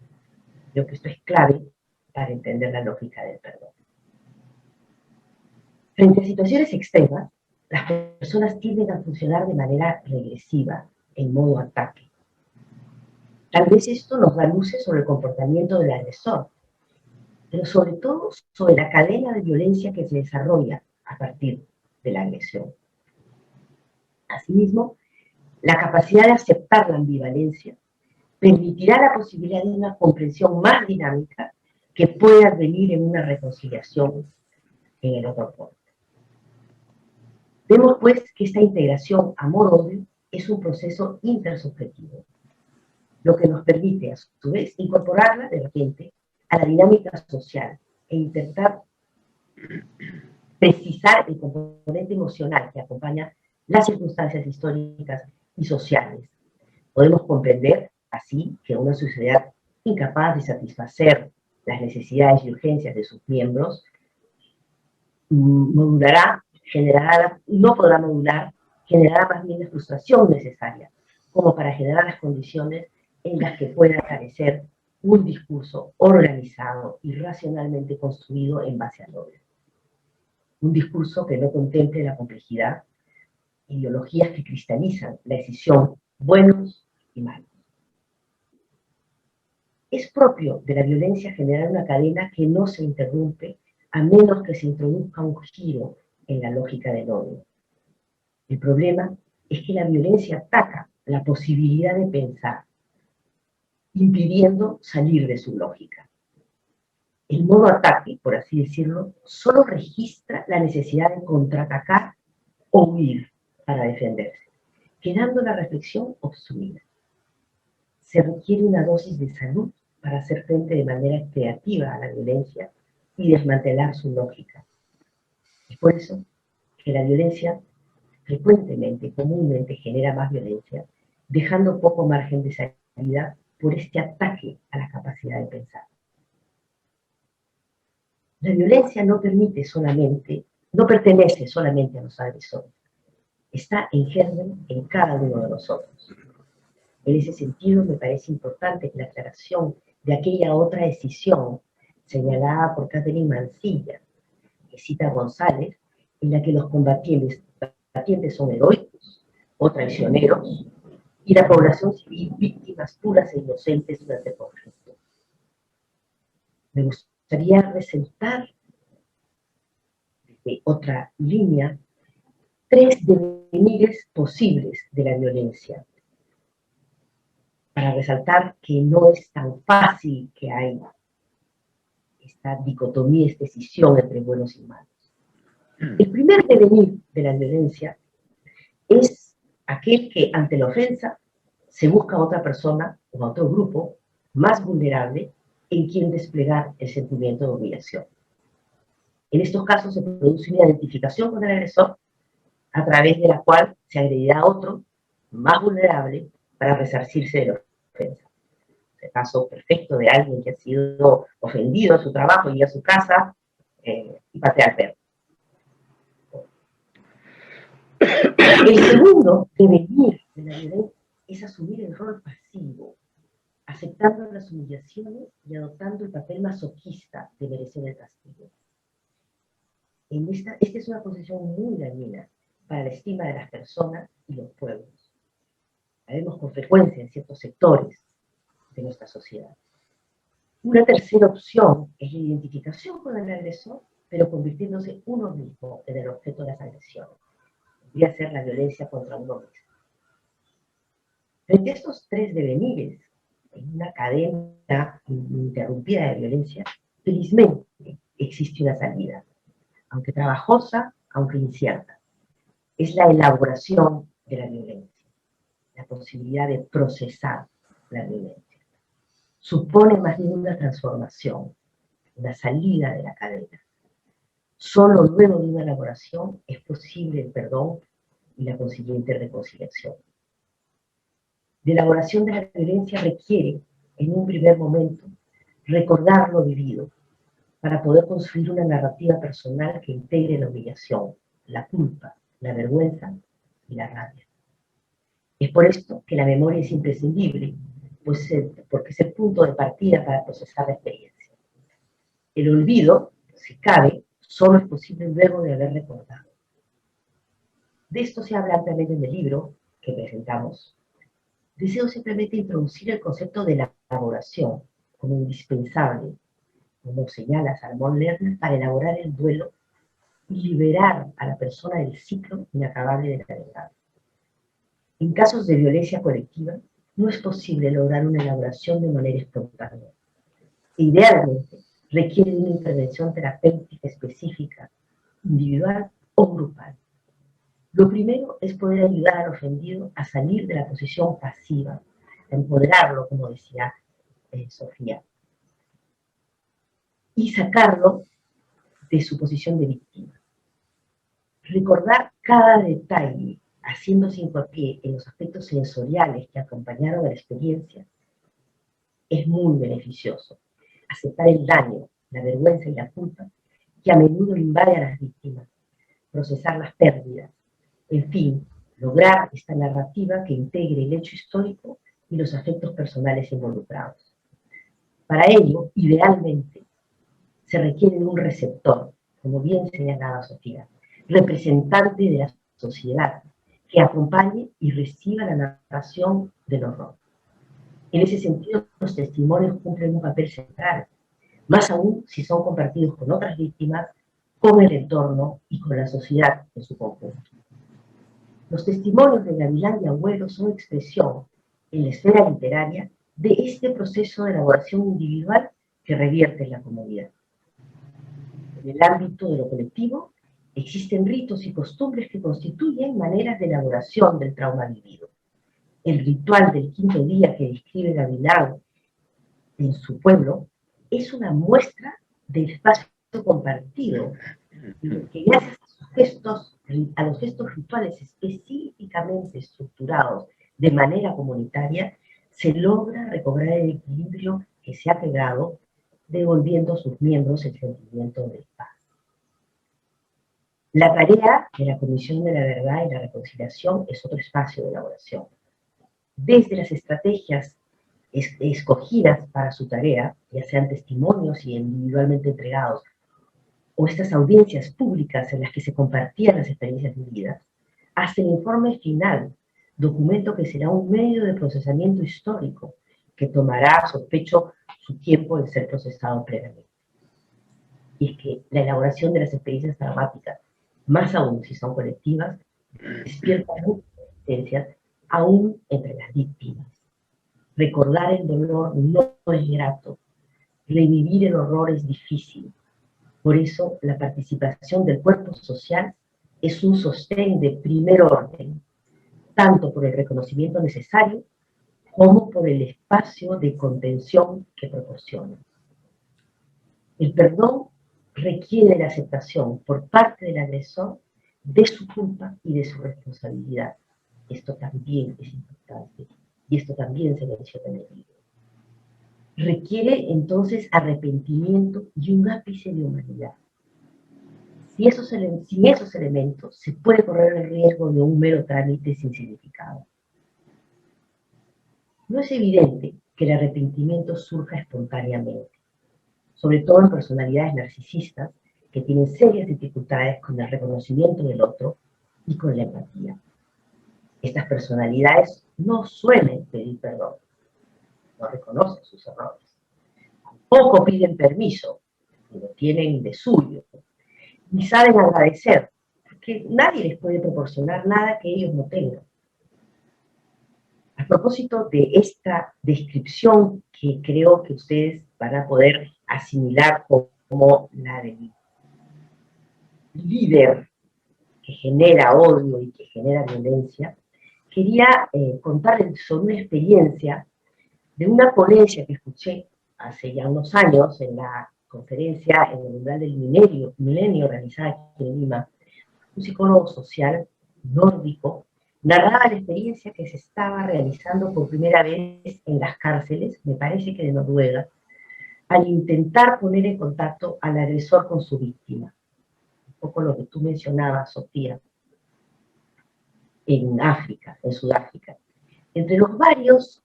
Creo que esto es clave para entender la lógica del perdón. Frente a situaciones extremas, las personas tienden a funcionar de manera regresiva, en modo ataque. Tal vez esto nos da luces sobre el comportamiento del agresor, pero sobre todo sobre la cadena de violencia que se desarrolla a partir de la agresión. Asimismo, la capacidad de aceptar la ambivalencia permitirá la posibilidad de una comprensión más dinámica que pueda venir en una reconciliación en el otro punto. Vemos pues que esta integración amor-odio es un proceso intersubjetivo, lo que nos permite a su vez incorporarla de repente a la dinámica social e intentar precisar el componente emocional que acompaña las circunstancias históricas y sociales. Podemos comprender así que una sociedad incapaz de satisfacer las necesidades y urgencias de sus miembros no podrá modular, generará más bien la frustración necesaria como para generar las condiciones en las que pueda aparecer un discurso organizado y racionalmente construido en base al odio. Un discurso que no contemple la complejidad, ideologías que cristalizan la decisión buenos y malos. Es propio de la violencia generar una cadena que no se interrumpe a menos que se introduzca un giro en la lógica del odio. El problema es que la violencia ataca la posibilidad de pensar, impidiendo salir de su lógica. El modo ataque, por así decirlo, solo registra la necesidad de contraatacar o huir para defenderse, quedando la reflexión obstruida. Se requiere una dosis de salud para hacer frente de manera creativa a la violencia y desmantelar su lógica. Es por eso que la violencia frecuentemente, comúnmente genera más violencia, dejando poco margen de salida por este ataque a la capacidad de pensar. La violencia no pertenece solamente a los agresores, está en germen en cada uno de nosotros. En ese sentido, me parece importante que la aclaración de aquella otra decisión señalada por Catherine Mansilla, que cita a González, en la que los combatientes son heroicos o traicioneros, y la población civil víctimas puras e inocentes durante el conflicto. Me gustaría resaltar desde otra línea 3 devenires posibles de la violencia, para resaltar que no es tan fácil que hay esta dicotomía, esta escisión entre buenos y malos. El primer devenir de la violencia es aquel que ante la ofensa se busca a otra persona o a otro grupo más vulnerable en quien desplegar el sentimiento de humillación. En estos casos se produce una identificación con el agresor a través de la cual se agredirá a otro más vulnerable para resarcirse de la ofensa. El caso perfecto de alguien que ha sido ofendido en su trabajo, llega a su casa y patea al perro. El segundo devenir de la violencia es asumir el rol pasivo, aceptando las humillaciones y adoptando el papel masoquista de merecer el castigo. Esta es una posición muy dañina para la estima de las personas y los pueblos. La vemos con frecuencia en ciertos sectores de nuestra sociedad. Una tercera opción es la identificación con el agresor, pero convirtiéndose uno mismo en el objeto de las agresiones. Podría ser la violencia contra uno mismo. Frente a estos 3 devenires, en una cadena ininterrumpida de violencia, felizmente existe una salida, aunque trabajosa, aunque incierta. Es la elaboración de la violencia, la posibilidad de procesar la violencia. Supone más bien una transformación, una salida de la cadena. Solo luego de una elaboración es posible el perdón y la consiguiente reconciliación. La elaboración de la violencia requiere, en un primer momento, recordar lo vivido para poder construir una narrativa personal que integre la humillación, la culpa, la vergüenza y la rabia. Es por esto que la memoria es imprescindible, porque es el punto de partida para procesar la experiencia. El olvido, si cabe, solo es posible luego de haber recordado. De esto se habla ampliamente en el libro que presentamos. Deseo simplemente introducir el concepto de la elaboración como indispensable, como señala Salomón Lerner, para elaborar el duelo y liberar a la persona del ciclo inacabable de la verdad. En casos de violencia colectiva, no es posible lograr una elaboración de manera espontánea. Idealmente, requiere de una intervención terapéutica específica, individual o grupal. Lo primero es poder ayudar al ofendido a salir de la posición pasiva, a empoderarlo, como decía Sofía, y sacarlo de su posición de víctima. Recordar cada detalle, haciéndose hincapié en los aspectos sensoriales que acompañaron a la experiencia, es muy beneficioso. Aceptar el daño, la vergüenza y la culpa que a menudo invade a las víctimas, procesar las pérdidas, en fin, lograr esta narrativa que integre el hecho histórico y los afectos personales involucrados. Para ello, idealmente, se requiere de un receptor, como bien señalaba Sofía, representante de la sociedad, que acompañe y reciba la narración del horror. En ese sentido, los testimonios cumplen un papel central, más aún si son compartidos con otras víctimas, con el entorno y con la sociedad en su conjunto. Los testimonios de Gavilán y Agüero son expresión, en la esfera literaria, de este proceso de elaboración individual que revierte en la comunidad. En el ámbito de lo colectivo, existen ritos y costumbres que constituyen maneras de elaboración del trauma vivido. El ritual del quinto día que describe Gavilán en su pueblo es una muestra del espacio compartido, que gracias a los gestos rituales específicamente estructurados de manera comunitaria, se logra recobrar el equilibrio que se ha quebrado, devolviendo a sus miembros el sentimiento de paz. La tarea de la Comisión de la Verdad y la Reconciliación es otro espacio de elaboración. Desde las estrategias escogidas para su tarea, ya sean testimonios y individualmente entregados, o estas audiencias públicas en las que se compartían las experiencias vividas, hasta el informe final, documento que será un medio de procesamiento histórico que tomará, sospecho, su tiempo en ser procesado plenamente. Y es que la elaboración de las experiencias traumáticas, más aún si son colectivas, despierta muchas resistencias aún entre las víctimas. Recordar el dolor no es grato, revivir el horror es difícil. Por eso la participación del cuerpo social es un sostén de primer orden, tanto por el reconocimiento necesario como por el espacio de contención que proporciona. El perdón requiere la aceptación por parte del agresor de su culpa y de su responsabilidad. Esto también es importante y esto también se menciona en el libro. Requiere entonces arrepentimiento y un ápice de humanidad. Sin esos elementos se puede correr el riesgo de un mero trámite sin significado. No es evidente que el arrepentimiento surja espontáneamente, sobre todo en personalidades narcisistas que tienen serias dificultades con el reconocimiento del otro y con la empatía. Estas personalidades no suelen pedir perdón, no reconocen sus errores, tampoco piden permiso, lo tienen de suyo, ni saben agradecer, porque nadie les puede proporcionar nada que ellos no tengan. A propósito de esta descripción que creo que ustedes van a poder asimilar como la del líder que genera odio y que genera violencia, quería contarles sobre una experiencia de una ponencia que escuché hace ya unos años en la conferencia en el umbral del milenio realizada aquí en Lima. Un psicólogo social nórdico narraba la experiencia que se estaba realizando por primera vez en las cárceles, me parece que de Noruega, al intentar poner en contacto al agresor con su víctima. Un poco lo que tú mencionabas, Sofía, en África, en Sudáfrica. Entre los varios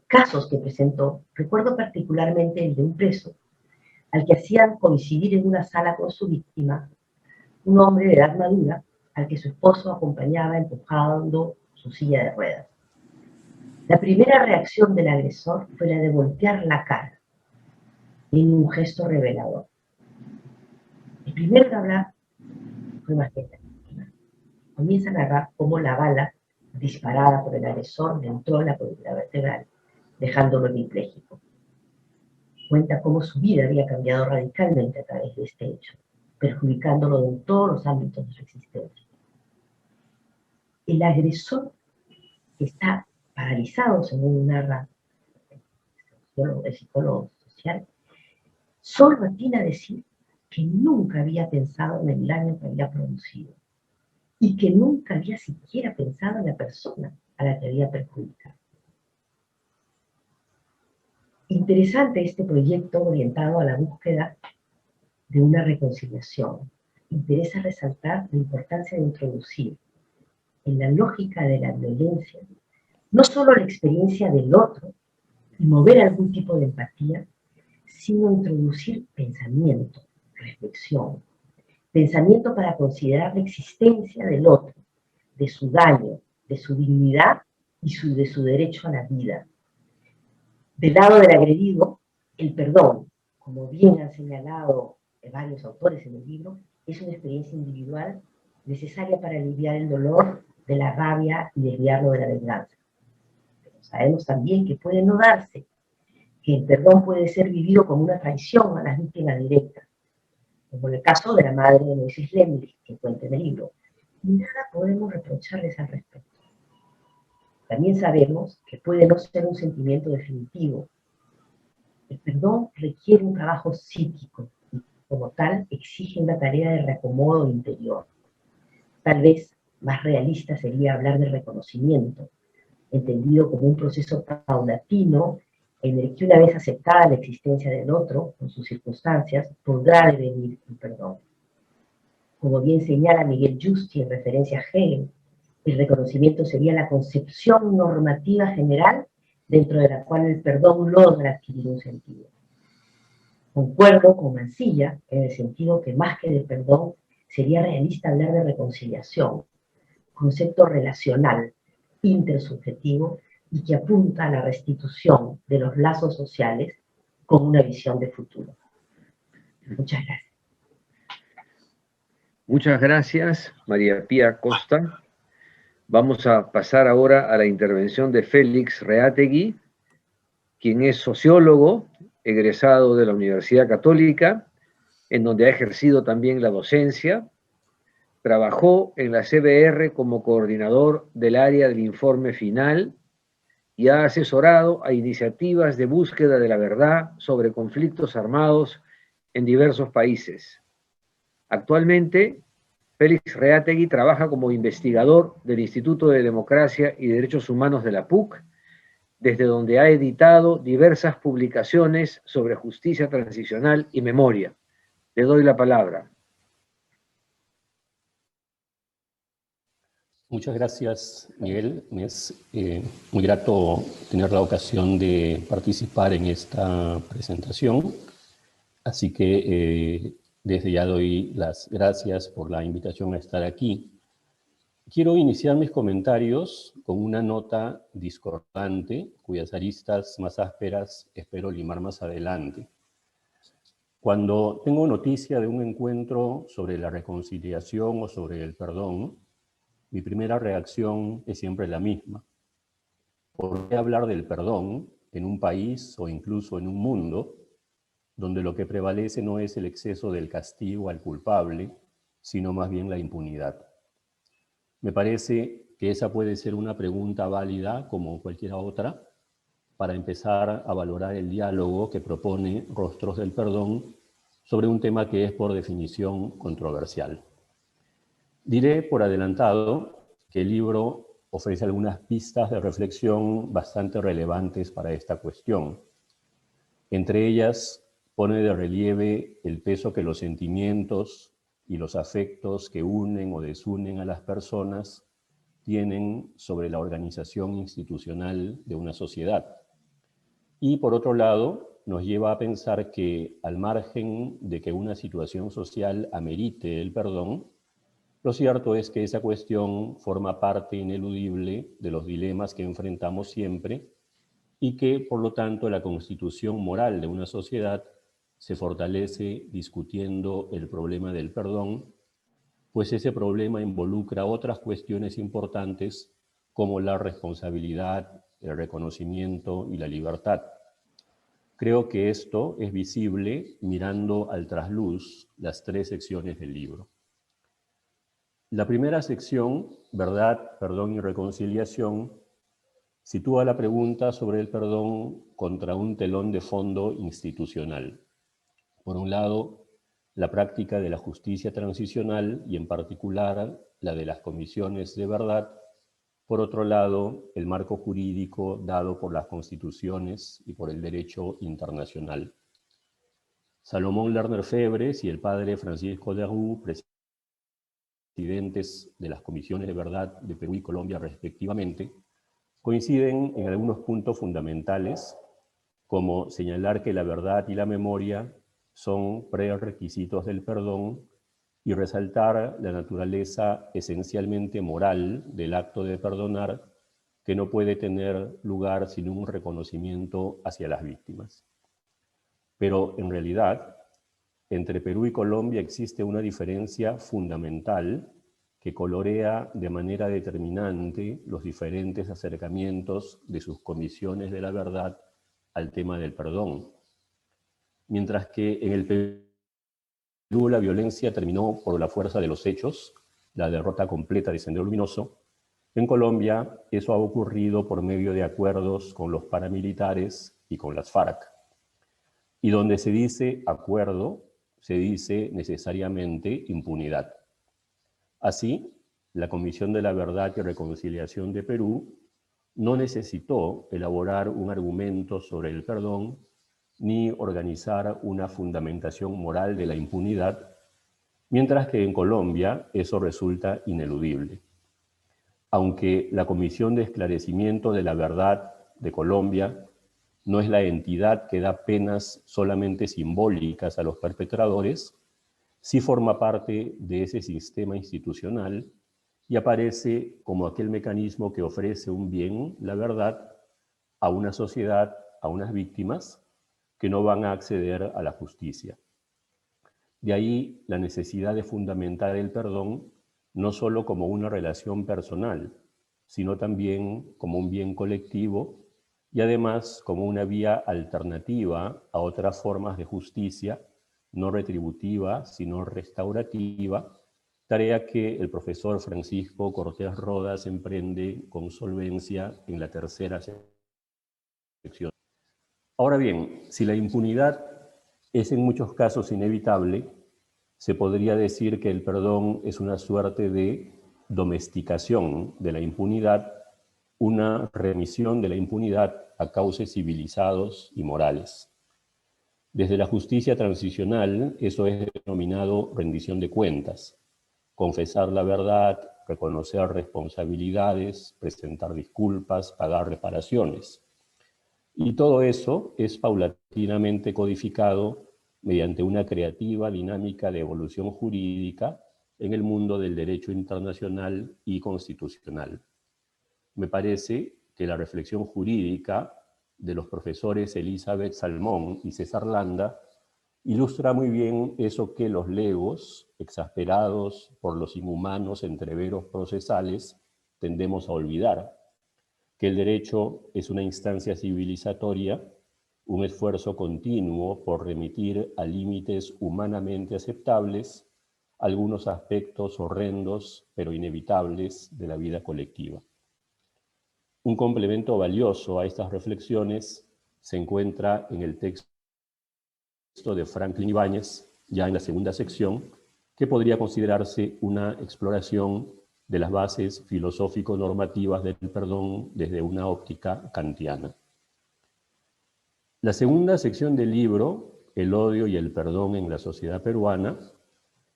casos que presentó, recuerdo particularmente el de un preso, al que hacían coincidir en una sala con su víctima, un hombre de edad madura, al que su esposo acompañaba empujando su silla de ruedas. La primera reacción del agresor fue la de voltear la cara, en un gesto revelador. El primero en hablar fue más que la víctima. Comienza a narrar cómo la bala disparada por el agresor le entró en la columna vertebral, dejándolo hemipléjico. Cuenta cómo su vida había cambiado radicalmente a través de este hecho, perjudicándolo en todos los ámbitos de su existencia. El agresor está paralizado, según narra el psicólogo social, solo atina a decir que nunca había pensado en el daño que había producido y que nunca había siquiera pensado en la persona a la que había perjudicado. Interesante este proyecto orientado a la búsqueda de una reconciliación. Interesa resaltar la importancia de introducir en la lógica de la violencia no solo la experiencia del otro y mover algún tipo de empatía, sino introducir pensamiento, reflexión, pensamiento para considerar la existencia del otro, de su daño, de su dignidad y de su derecho a la vida. Del lado del agredido, el perdón, como bien han señalado varios autores en el libro, es una experiencia individual necesaria para aliviar el dolor de la rabia y desviarlo de la venganza. Pero sabemos también que puede no darse, que el perdón puede ser vivido como una traición a las víctimas directas, como en el caso de la madre de Moisés Lemlich, que cuenta en el libro. Y nada podemos reprocharles al respecto. También sabemos que puede no ser un sentimiento definitivo. El perdón requiere un trabajo psíquico y como tal exige una tarea de reacomodo interior. Tal vez más realista sería hablar de reconocimiento, entendido como un proceso paulatino en el que una vez aceptada la existencia del otro, con sus circunstancias, podrá devenir un perdón. Como bien señala Miguel Justi en referencia a Hegel, el reconocimiento sería la concepción normativa general dentro de la cual el perdón logra adquirir un sentido. Concuerdo con Mansilla en el sentido que más que de perdón sería realista hablar de reconciliación, concepto relacional, intersubjetivo y que apunta a la restitución de los lazos sociales con una visión de futuro. Muchas gracias. Muchas gracias, María Pía Costa. Vamos a pasar ahora a la intervención de Félix Reategui, quien es sociólogo, egresado de la Universidad Católica, en donde ha ejercido también la docencia. Trabajó en la CBR como coordinador del área del informe final y ha asesorado a iniciativas de búsqueda de la verdad sobre conflictos armados en diversos países. Actualmente, Félix Reategui trabaja como investigador del Instituto de Democracia y Derechos Humanos de la PUC, desde donde ha editado diversas publicaciones sobre justicia transicional y memoria. Le doy la palabra. Muchas gracias, Miguel. Me es muy grato tener la ocasión de participar en esta presentación. Así que desde ya doy las gracias por la invitación a estar aquí. Quiero iniciar mis comentarios con una nota discordante, cuyas aristas más ásperas espero limar más adelante. Cuando tengo noticia de un encuentro sobre la reconciliación o sobre el perdón, mi primera reacción es siempre la misma. ¿Por qué hablar del perdón en un país o incluso en un mundo donde lo que prevalece no es el exceso del castigo al culpable, sino más bien la impunidad? Me parece que esa puede ser una pregunta válida, como cualquier otra, para empezar a valorar el diálogo que propone Rostros del Perdón sobre un tema que es por definición controversial. Diré por adelantado que el libro ofrece algunas pistas de reflexión bastante relevantes para esta cuestión. Entre ellas, pone de relieve el peso que los sentimientos y los afectos que unen o desunen a las personas tienen sobre la organización institucional de una sociedad. Y por otro lado, nos lleva a pensar que al margen de que una situación social amerite el perdón, lo cierto es que esa cuestión forma parte ineludible de los dilemas que enfrentamos siempre y que, por lo tanto, la constitución moral de una sociedad se fortalece discutiendo el problema del perdón, pues ese problema involucra otras cuestiones importantes como la responsabilidad, el reconocimiento y la libertad. Creo que esto es visible mirando al trasluz las tres secciones del libro. La primera sección, Verdad, Perdón y Reconciliación, sitúa la pregunta sobre el perdón contra un telón de fondo institucional. Por un lado, la práctica de la justicia transicional y en particular la de las comisiones de verdad. Por otro lado, el marco jurídico dado por las constituciones y por el derecho internacional. Salomón Lerner Febres y el padre Francisco Lerroux, presidentes de las comisiones de verdad de Perú y Colombia respectivamente, coinciden en algunos puntos fundamentales, como señalar que la verdad y la memoria son prerequisitos del perdón y resaltar la naturaleza esencialmente moral del acto de perdonar, que no puede tener lugar sin un reconocimiento hacia las víctimas. Pero en realidad, entre Perú y Colombia existe una diferencia fundamental que colorea de manera determinante los diferentes acercamientos de sus comisiones de la verdad al tema del perdón. Mientras que en el Perú la violencia terminó por la fuerza de los hechos, la derrota completa de Sendero Luminoso, en Colombia eso ha ocurrido por medio de acuerdos con los paramilitares y con las FARC. Y donde se dice acuerdo, se dice necesariamente impunidad. Así, la Comisión de la Verdad y Reconciliación de Perú no necesitó elaborar un argumento sobre el perdón ni organizar una fundamentación moral de la impunidad, mientras que en Colombia eso resulta ineludible. Aunque la Comisión de Esclarecimiento de la Verdad de Colombia no es la entidad que da penas solamente simbólicas a los perpetradores, sí forma parte de ese sistema institucional y aparece como aquel mecanismo que ofrece un bien, la verdad, a una sociedad, a unas víctimas que no van a acceder a la justicia. De ahí la necesidad de fundamentar el perdón no solo como una relación personal, sino también como un bien colectivo y además como una vía alternativa a otras formas de justicia, no retributiva, sino restaurativa, tarea que el profesor Francisco Cortés Rodas emprende con solvencia en la tercera sección. Ahora bien, si la impunidad es en muchos casos inevitable, se podría decir que el perdón es una suerte de domesticación de la impunidad, una remisión de la impunidad a cauces civilizados y morales. Desde la justicia transicional, eso es denominado rendición de cuentas, confesar la verdad, reconocer responsabilidades, presentar disculpas, pagar reparaciones. Y todo eso es paulatinamente codificado mediante una creativa dinámica de evolución jurídica en el mundo del derecho internacional y constitucional. Me parece que la reflexión jurídica de los profesores Elizabeth Salmón y César Landa ilustra muy bien eso que los legos, exasperados por los inhumanos entreveros procesales, tendemos a olvidar, que el derecho es una instancia civilizatoria, un esfuerzo continuo por remitir a límites humanamente aceptables algunos aspectos horrendos pero inevitables de la vida colectiva. Un complemento valioso a estas reflexiones se encuentra en el texto de Franklin Ibáñez, ya en la segunda sección, que podría considerarse una exploración de las bases filosófico-normativas del perdón desde una óptica kantiana. La segunda sección del libro, El odio y el perdón en la sociedad peruana,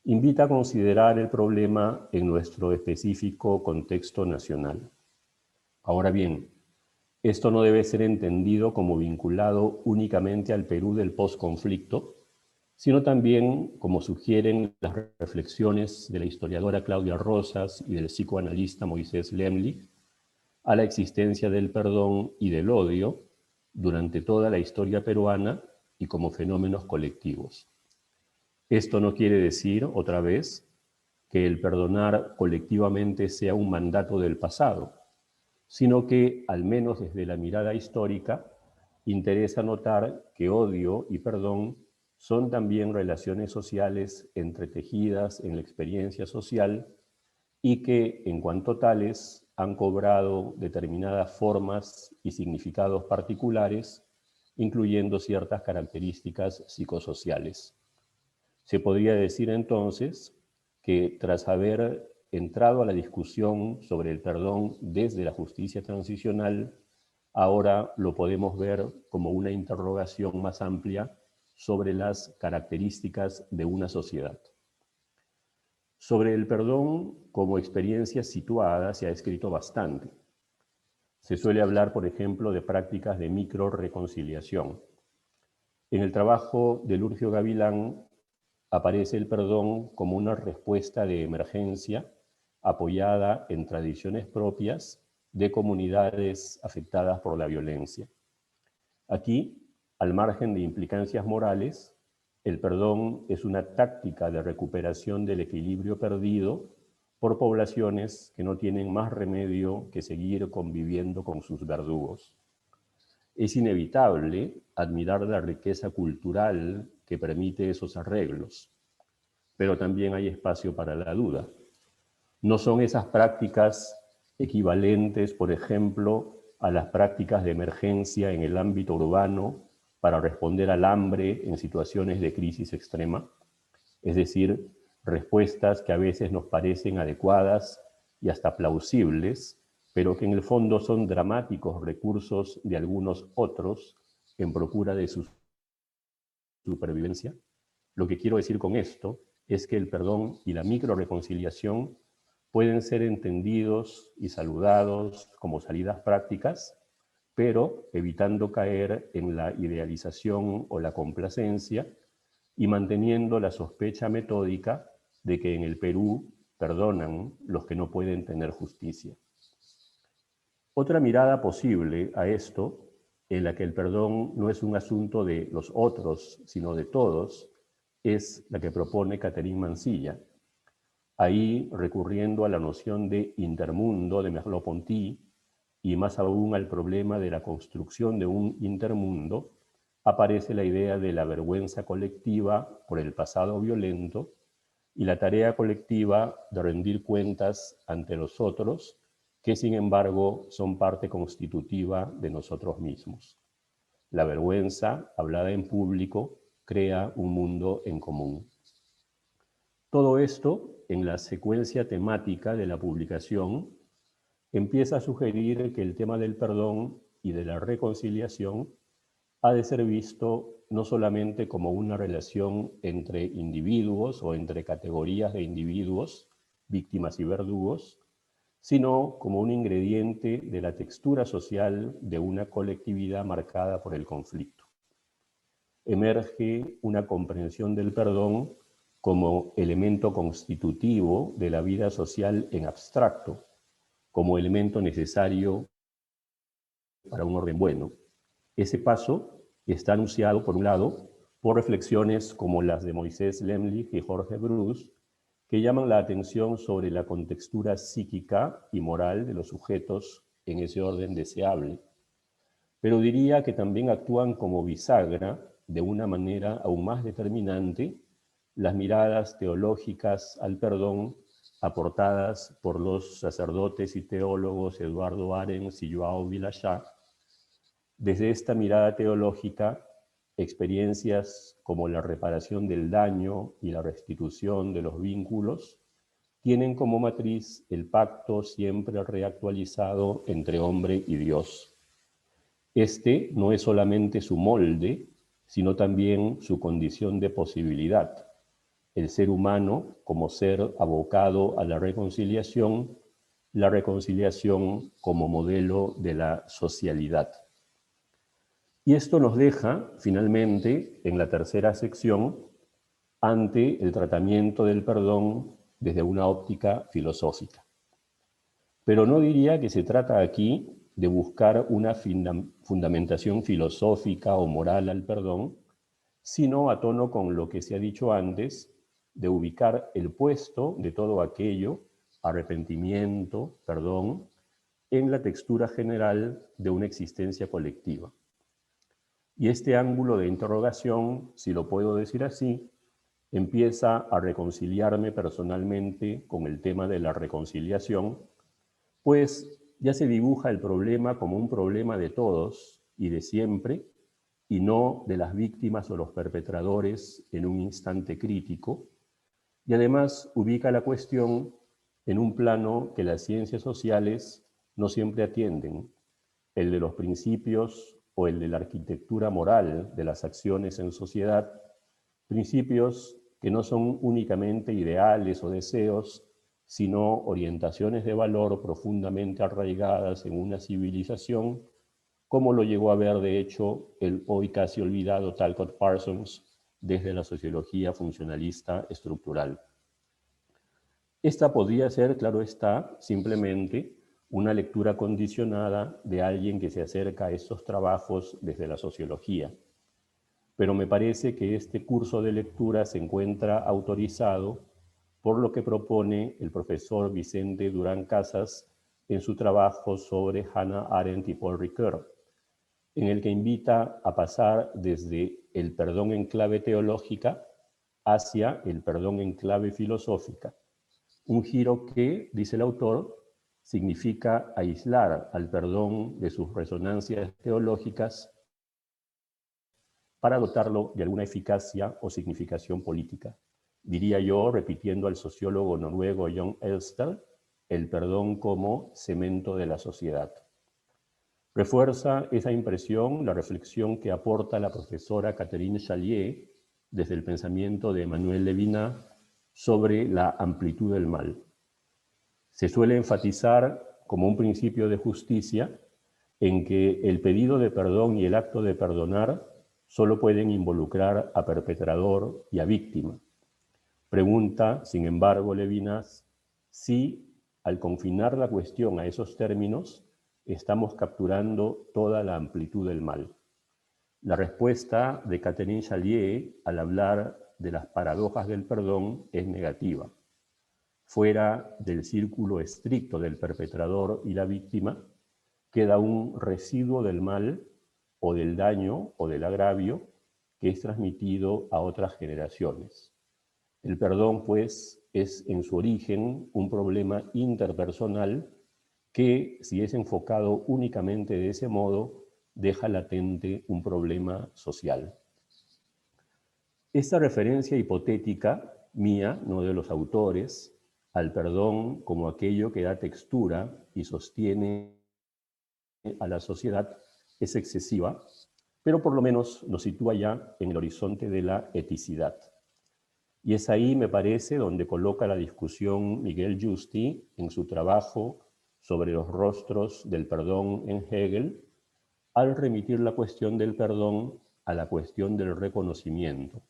invita a considerar el problema en nuestro específico contexto nacional. Ahora bien, esto no debe ser entendido como vinculado únicamente al Perú del posconflicto, sino también, como sugieren las reflexiones de la historiadora Claudia Rosas y del psicoanalista Moisés Lemlich, a la existencia del perdón y del odio durante toda la historia peruana y como fenómenos colectivos. Esto no quiere decir, otra vez, que el perdonar colectivamente sea un mandato del pasado, sino que, al menos desde la mirada histórica, interesa notar que odio y perdón son también relaciones sociales entretejidas en la experiencia social y que, en cuanto tales, han cobrado determinadas formas y significados particulares, incluyendo ciertas características psicosociales. Se podría decir entonces que tras haber entrado a la discusión sobre el perdón desde la justicia transicional, ahora lo podemos ver como una interrogación más amplia sobre las características de una sociedad. Sobre el perdón como experiencia situada se ha escrito bastante. Se suele hablar, por ejemplo, de prácticas de micro-reconciliación. En el trabajo de Lurgio Gavilán aparece el perdón como una respuesta de emergencia apoyada en tradiciones propias de comunidades afectadas por la violencia. Aquí, al margen de implicancias morales, el perdón es una táctica de recuperación del equilibrio perdido por poblaciones que no tienen más remedio que seguir conviviendo con sus verdugos. Es inevitable admirar la riqueza cultural que permite esos arreglos, pero también hay espacio para la duda. ¿No son esas prácticas equivalentes, por ejemplo, a las prácticas de emergencia en el ámbito urbano para responder al hambre en situaciones de crisis extrema? Es decir, respuestas que a veces nos parecen adecuadas y hasta plausibles, pero que en el fondo son dramáticos recursos de algunos otros en procura de su supervivencia. Lo que quiero decir con esto es que el perdón y la microreconciliación pueden ser entendidos y saludados como salidas prácticas, pero evitando caer en la idealización o la complacencia y manteniendo la sospecha metódica de que en el Perú perdonan los que no pueden tener justicia. Otra mirada posible a esto, en la que el perdón no es un asunto de los otros, sino de todos, es la que propone Catherine Mansilla. Ahí, recurriendo a la noción de intermundo de Merleau-Ponty, y más aún al problema de la construcción de un intermundo, aparece la idea de la vergüenza colectiva por el pasado violento y la tarea colectiva de rendir cuentas ante los otros, que sin embargo son parte constitutiva de nosotros mismos. La vergüenza, hablada en público, crea un mundo en común. Todo esto, en la secuencia temática de la publicación, empieza a sugerir que el tema del perdón y de la reconciliación ha de ser visto no solamente como una relación entre individuos o entre categorías de individuos, víctimas y verdugos, sino como un ingrediente de la textura social de una colectividad marcada por el conflicto. Emerge una comprensión del perdón como elemento constitutivo de la vida social en abstracto, como elemento necesario para un orden bueno. Ese paso está anunciado, por un lado, por reflexiones como las de Moisés Lemlich y Jorge Bruce, que llaman la atención sobre la contextura psíquica y moral de los sujetos en ese orden deseable. Pero diría que también actúan como bisagra, de una manera aún más determinante, las miradas teológicas al perdón aportadas por los sacerdotes y teólogos Eduardo Arens y Joao Vilachá. Desde esta mirada teológica, experiencias como la reparación del daño y la restitución de los vínculos tienen como matriz el pacto siempre reactualizado entre hombre y Dios. Este no es solamente su molde, sino también su condición de posibilidad. El ser humano como ser abocado a la reconciliación como modelo de la socialidad. Y esto nos deja, finalmente, en la tercera sección, ante el tratamiento del perdón desde una óptica filosófica. Pero no diría que se trata aquí de buscar una fundamentación filosófica o moral al perdón, sino a tono con lo que se ha dicho antes, de ubicar el puesto de todo aquello, arrepentimiento, perdón, en la textura general de una existencia colectiva. Y este ángulo de interrogación, si lo puedo decir así, empieza a reconciliarme personalmente con el tema de la reconciliación, pues ya se dibuja el problema como un problema de todos y de siempre, y no de las víctimas o los perpetradores en un instante crítico, y además ubica la cuestión en un plano que las ciencias sociales no siempre atienden, el de los principios o el de la arquitectura moral de las acciones en sociedad, principios que no son únicamente ideales o deseos, sino orientaciones de valor profundamente arraigadas en una civilización, como lo llegó a ver de hecho el hoy casi olvidado Talcott Parsons desde la sociología funcionalista estructural. Esta podría ser, claro está, simplemente una lectura condicionada de alguien que se acerca a estos trabajos desde la sociología. Pero me parece que este curso de lectura se encuentra autorizado por lo que propone el profesor Vicente Durán Casas en su trabajo sobre Hannah Arendt y Paul Ricoeur, en el que invita a pasar desde el perdón en clave teológica hacia el perdón en clave filosófica. Un giro que, dice el autor, significa aislar al perdón de sus resonancias teológicas para dotarlo de alguna eficacia o significación política. Diría yo, repitiendo al sociólogo noruego Jon Elster, el perdón como cemento de la sociedad. Refuerza esa impresión la reflexión que aporta la profesora Catherine Chalier desde el pensamiento de Emmanuel Levinas sobre la amplitud del mal. Se suele enfatizar como un principio de justicia en que el pedido de perdón y el acto de perdonar solo pueden involucrar a perpetrador y a víctima. Pregunta, sin embargo, Levinas, si al confinar la cuestión a esos términos estamos capturando toda la amplitud del mal. La respuesta de Catherine Chalier al hablar de las paradojas del perdón es negativa. Fuera del círculo estricto del perpetrador y la víctima, queda un residuo del mal o del daño o del agravio que es transmitido a otras generaciones. El perdón, pues, es en su origen un problema interpersonal que, si es enfocado únicamente de ese modo, deja latente un problema social. Esta referencia hipotética, mía, no de los autores, al perdón como aquello que da textura y sostiene a la sociedad, es excesiva, pero por lo menos nos sitúa ya en el horizonte de la eticidad. Y es ahí, me parece, donde coloca la discusión Miguel Justi en su trabajo sobre los rostros del perdón en Hegel, al remitir la cuestión del perdón a la cuestión del reconocimiento,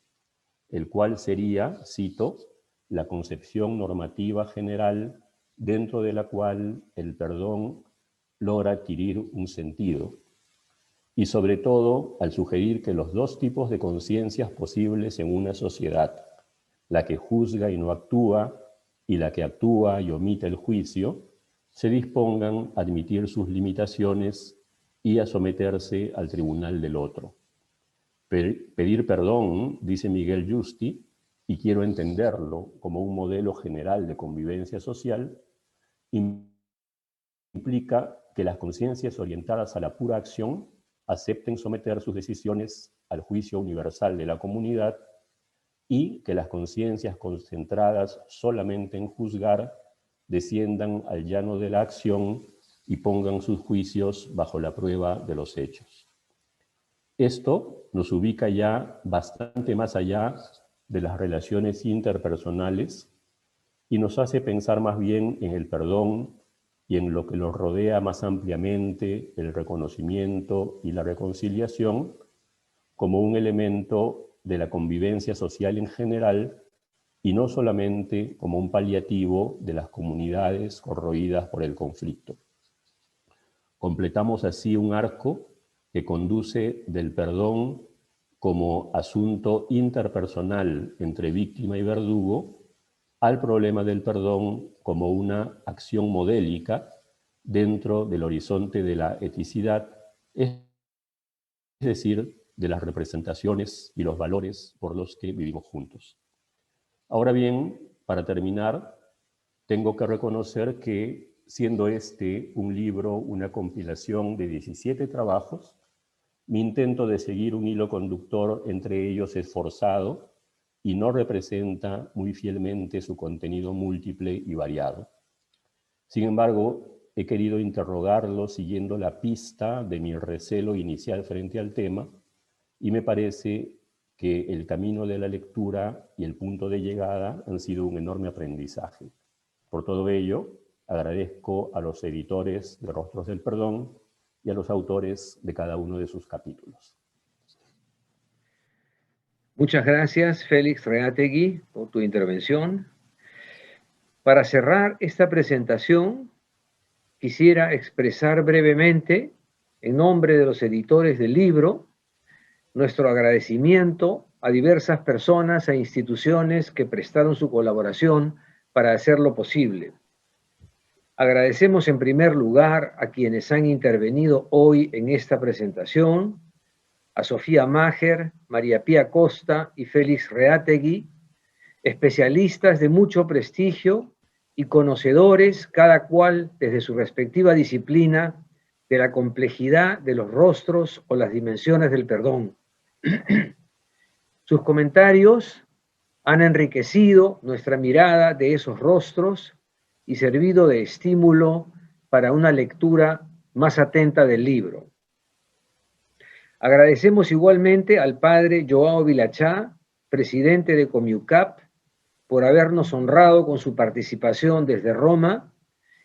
el cual sería, cito, la concepción normativa general dentro de la cual el perdón logra adquirir un sentido, y sobre todo al sugerir que los dos tipos de conciencias posibles en una sociedad, la que juzga y no actúa, y la que actúa y omite el juicio, se dispongan a admitir sus limitaciones y a someterse al tribunal del otro. Pedir perdón, dice Miguel Justi, y quiero entenderlo como un modelo general de convivencia social, implica que las conciencias orientadas a la pura acción acepten someter sus decisiones al juicio universal de la comunidad y que las conciencias concentradas solamente en juzgar desciendan al llano de la acción y pongan sus juicios bajo la prueba de los hechos. Esto nos ubica ya bastante más allá de las relaciones interpersonales y nos hace pensar más bien en el perdón y en lo que nos rodea más ampliamente, el reconocimiento y la reconciliación, como un elemento de la convivencia social en general y no solamente como un paliativo de las comunidades corroídas por el conflicto. Completamos así un arco que conduce del perdón como asunto interpersonal entre víctima y verdugo al problema del perdón como una acción modélica dentro del horizonte de la eticidad, es decir, de las representaciones y los valores por los que vivimos juntos. Ahora bien, para terminar, tengo que reconocer que, siendo este un libro, una compilación de 17 trabajos, mi intento de seguir un hilo conductor entre ellos es forzado y no representa muy fielmente su contenido múltiple y variado. Sin embargo, he querido interrogarlo siguiendo la pista de mi recelo inicial frente al tema, y me parece que el camino de la lectura y el punto de llegada han sido un enorme aprendizaje. Por todo ello, agradezco a los editores de Rostros del Perdón y a los autores de cada uno de sus capítulos. Muchas gracias, Félix Reategui, por tu intervención. Para cerrar esta presentación, quisiera expresar brevemente, en nombre de los editores del libro, nuestro agradecimiento a diversas personas e instituciones que prestaron su colaboración para hacerlo posible. Agradecemos en primer lugar a quienes han intervenido hoy en esta presentación, a Sofía Maher, María Pía Costa y Félix Reategui, especialistas de mucho prestigio y conocedores, cada cual desde su respectiva disciplina, de la complejidad de los rostros o las dimensiones del perdón. Sus comentarios han enriquecido nuestra mirada de esos rostros y servido de estímulo para una lectura más atenta del libro. Agradecemos igualmente al padre Joao Vilachá, presidente de Comiucap, por habernos honrado con su participación desde Roma,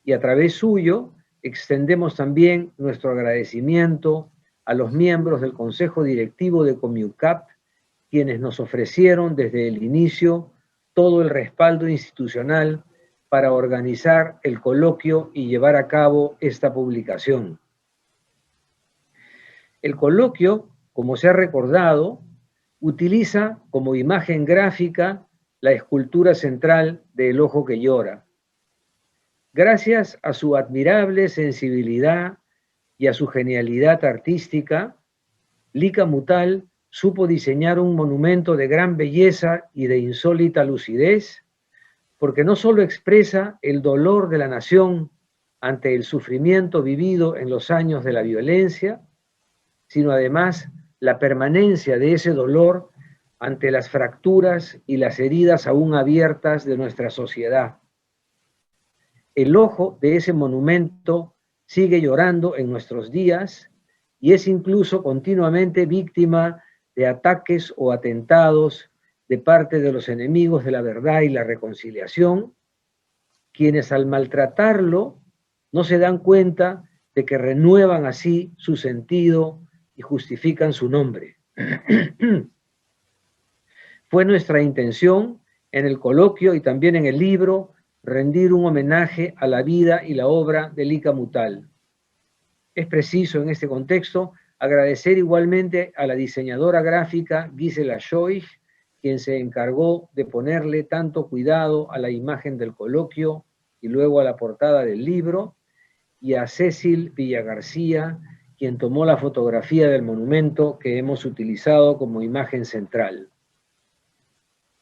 y a través suyo extendemos también nuestro agradecimiento a los miembros del Consejo Directivo de Comiucap, quienes nos ofrecieron desde el inicio todo el respaldo institucional para organizar el coloquio y llevar a cabo esta publicación. El coloquio, como se ha recordado, utiliza como imagen gráfica la escultura central de El ojo que llora. Gracias a su admirable sensibilidad y a su genialidad artística, Lica Mutal supo diseñar un monumento de gran belleza y de insólita lucidez, porque no solo expresa el dolor de la nación ante el sufrimiento vivido en los años de la violencia, sino además la permanencia de ese dolor ante las fracturas y las heridas aún abiertas de nuestra sociedad. El ojo de ese monumento sigue llorando en nuestros días y es incluso continuamente víctima de ataques o atentados de parte de los enemigos de la verdad y la reconciliación, quienes al maltratarlo no se dan cuenta de que renuevan así su sentido y justifican su nombre. Fue nuestra intención en el coloquio y también en el libro rendir un homenaje a la vida y la obra de Lica Mutal. Es preciso en este contexto agradecer igualmente a la diseñadora gráfica Gisela Scheuch, quien se encargó de ponerle tanto cuidado a la imagen del coloquio y luego a la portada del libro, y a Cecil Villagarcía, quien tomó la fotografía del monumento que hemos utilizado como imagen central.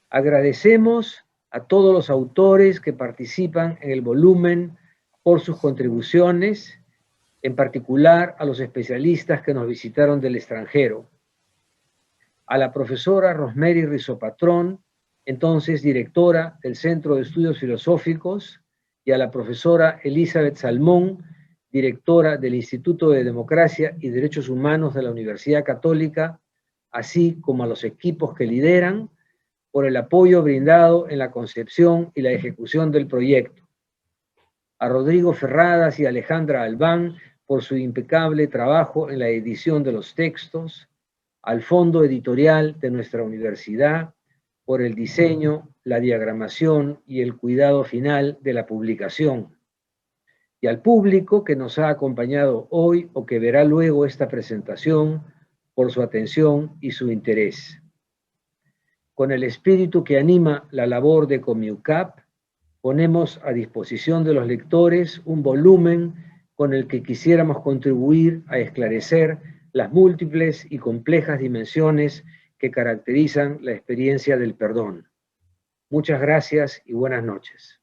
Agradecemos a todos los autores que participan en el volumen por sus contribuciones, en particular a los especialistas que nos visitaron del extranjero. A la profesora Rosemary Rizopatrón, entonces directora del Centro de Estudios Filosóficos, y a la profesora Elizabeth Salmón, directora del Instituto de Democracia y Derechos Humanos de la Universidad Católica, así como a los equipos que lideran, por el apoyo brindado en la concepción y la ejecución del proyecto. A Rodrigo Ferradas y Alejandra Albán por su impecable trabajo en la edición de los textos, al fondo editorial de nuestra universidad por el diseño, la diagramación y el cuidado final de la publicación, y al público que nos ha acompañado hoy o que verá luego esta presentación por su atención y su interés. Con el espíritu que anima la labor de Comiucap, ponemos a disposición de los lectores un volumen con el que quisiéramos contribuir a esclarecer las múltiples y complejas dimensiones que caracterizan la experiencia del perdón. Muchas gracias y buenas noches.